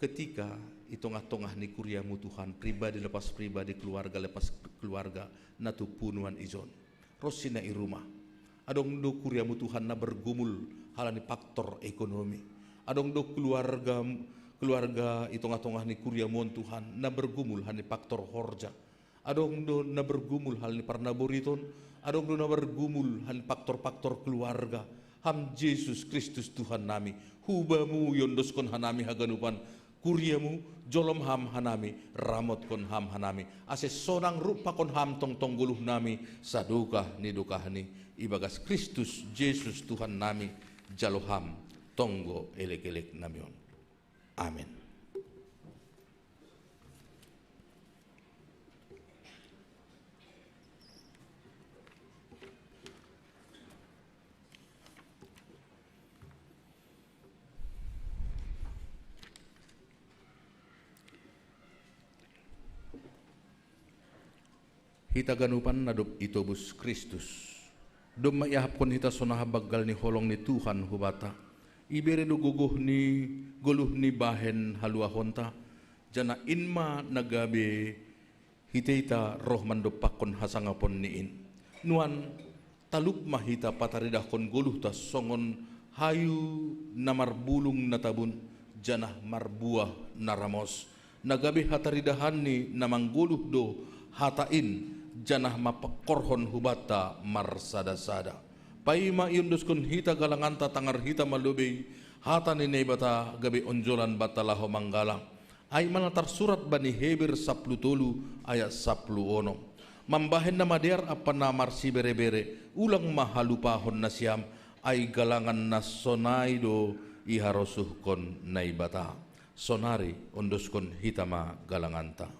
Ketika itongah-tongah ni kuriamu Tuhan, pribadi lepas pribadi, keluarga lepas keluarga, natu punuan izon, rosi na irumah. Adong do kuriamu Tuhan na bergumul halani faktor ekonomi. Adong do keluarga itong-atongah ni kuriamon Tuhan na bergumul hani faktor horja. Adong do na bergumul hal ni parnaboriton, adong do na bergumul hani faktor-faktor keluarga. Ham Yesus Kristus Tuhan nami, hubamu yondos kon hanami haganupan, kuriamu jolom ham hanami, ramot kon ham hanami, ase sonang rupa kon ham tong guluh nami, saduka ni dukahni, ibagas Kristus Yesus Tuhan nami, jaloham tonggo elek-elek namion. Amin. Hita ganupan nadop itobus Kristus. Dom maihapkon hita sonah bagal ni holong ni Tuhan hubata. Ibere do guguh ni guluh ni bahen halua honta. Jana inma nagabe hita roh mandopakon hasangapon niin. Nuan taluk mahita pataridah kon guluh ta songon hayu namar bulung natabun janah marbuah naramos. Nagabe hataridahan ni namang guluh do hatain janah mapakorhon hubata marsada-sada. Paima iunduskun hita galanganta tangar hita malubay hata ni nebata gabi onjolan batalaho manggalang. Ay manatar surat bani Heber 10 ayat 10. Mambahen na mader apa na marsi bere-bere ulang mahalupahon na siyam ay galangan na sonay do iharosuh kon naibata. Sonari unduskun hita ma galanganta.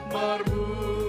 Marbu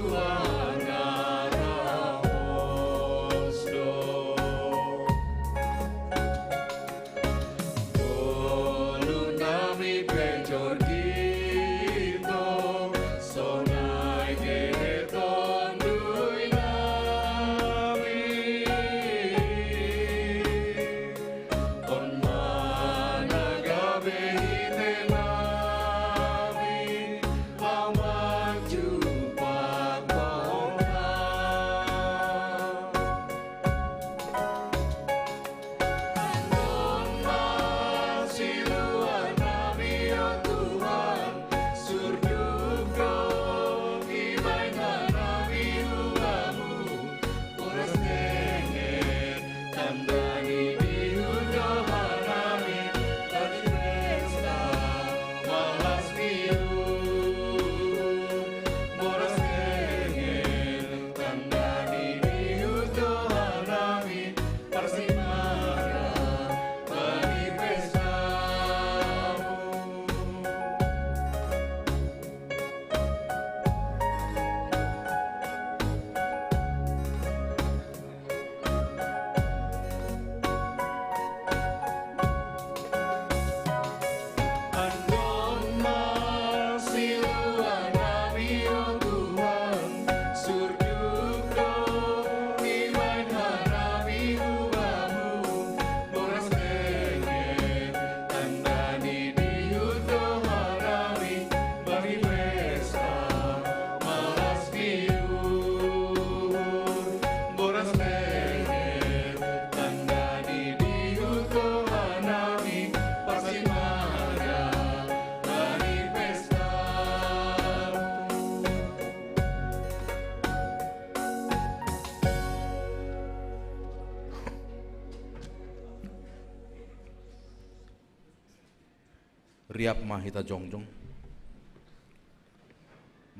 riap mahita jongjong.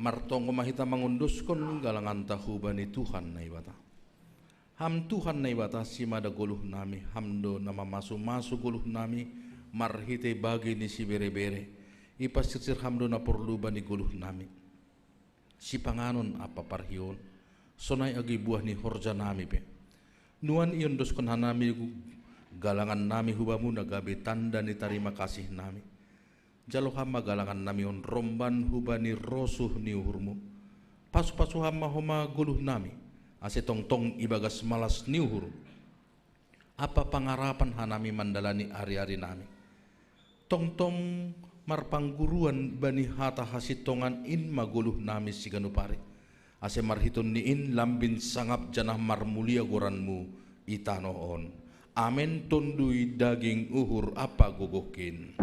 Martonggo mahita mangunduskon galangan tahu bani Tuhan na ibata. Ham Tuhan na ibata simada goluh nami, hamdo nama masu goluh nami, marhite bagi ni si bere-bere. Ipasir hamdo na perlu bani goluh nami. Si panganon apa parhion, sonai agi buah ni horja nami pe. Nuan ion doskon hanami galangan nami hubamu nagabe tanda ni tarima kasih nami. Jalo hama galangan nami on romban hubani rosuh ni uhurmu. Pasu-pasu hama homa guluh nami. Ase tong-tong ibagas malas ni uhur. Apa pangarapan hanami mandalani ari-ari nami. Tong-tong marpangguruan bani hata hasitongan in maguluh nami siganupari. Ase marhiton ni in lambin sangap janah marmulia goranmu itanoon. Amen tondui daging uhur apa gogokin.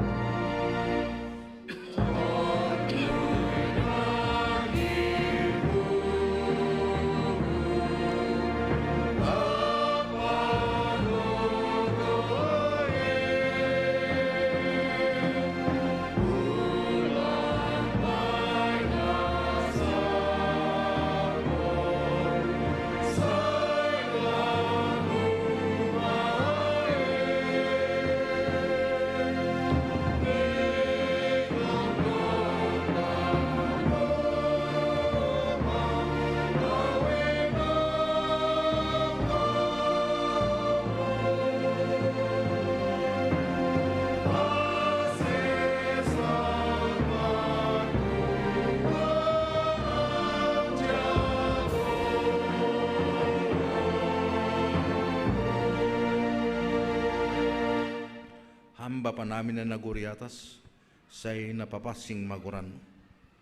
Bapa namin na naguri atas, say napapasing maguran.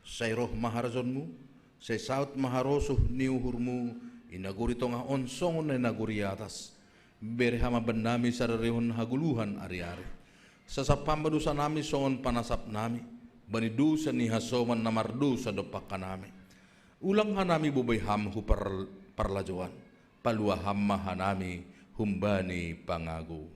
Say roh maharazonmu, say saut maharosuh niuhurmu, inaguri to nga onsong na naguri atas. Berhama bandami sa rarihon haguluhan ari-ari. Sa sapambadusa nami songon panasap nami, banidusa ni hasoman na mardusa dopak ka nami. Ulang hanami bubayham hu parlajuan, paluaham mahanami humbani pangagu.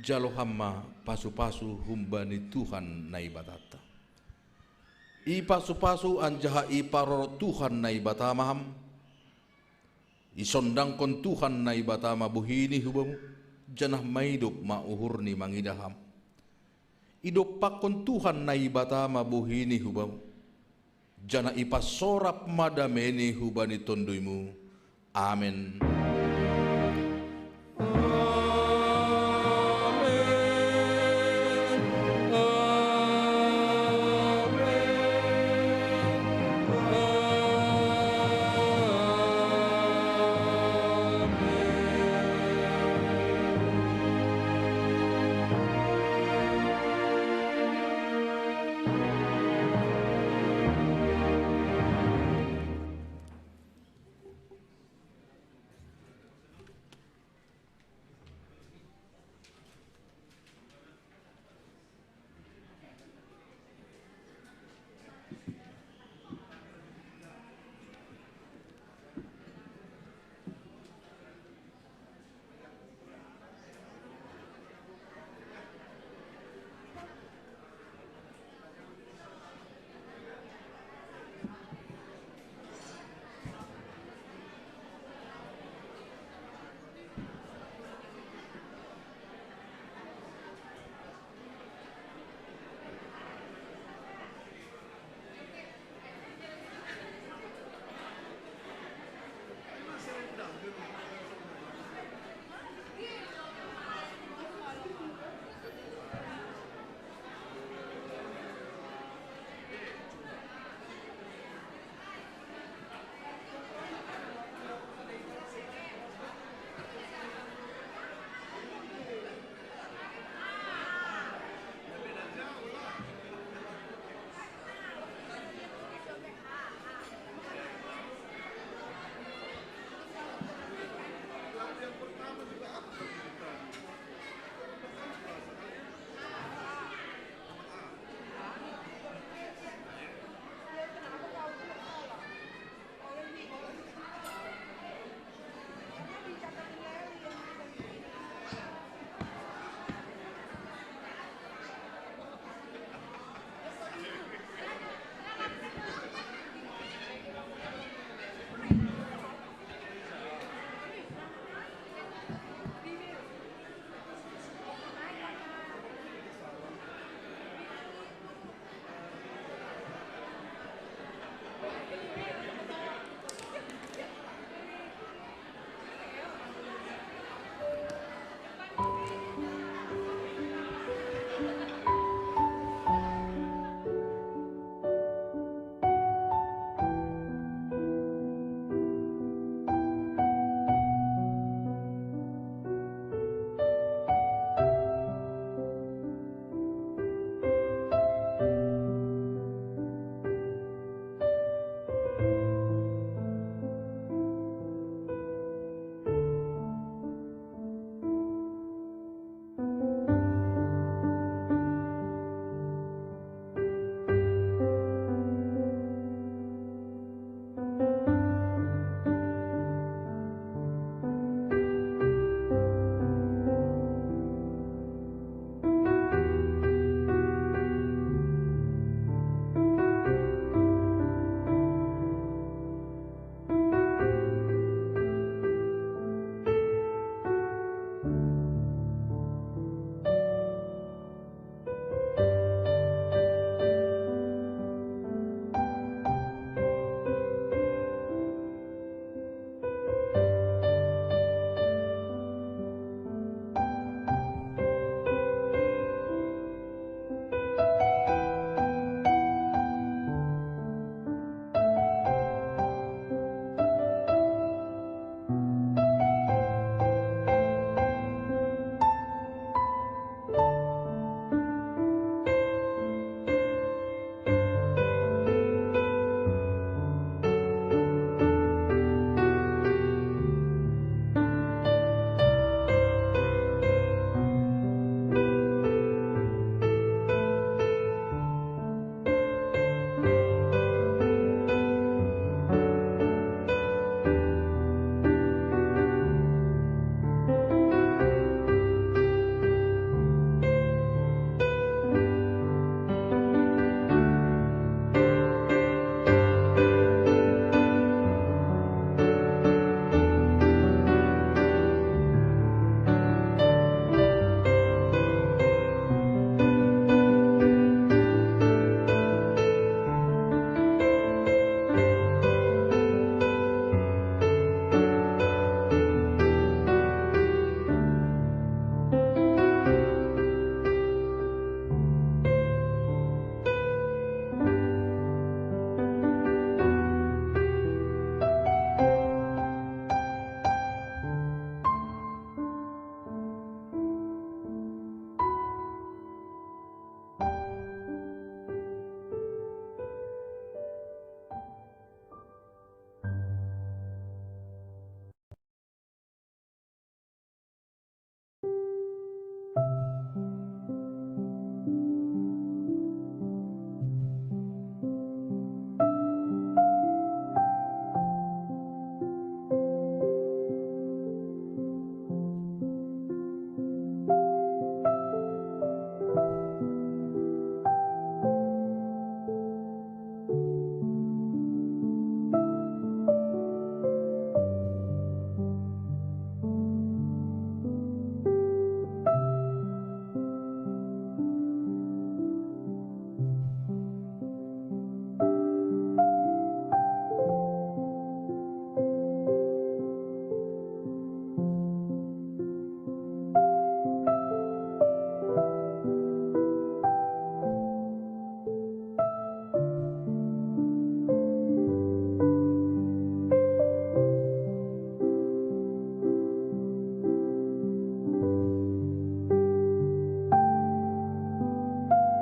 Jalo hamma pasu-pasu humbani Tuhan na ibatata. Ipasu-pasu anjaha iparoro Tuhan na ibatamaham. Isondang kon Tuhan na ibatama buhini hubamu. Janah maidop mauhur ni mangidaham. Idopak kon Tuhan na ibatama buhini hubamu. Janah ipasorap madameni hubani tonduimu. Amen.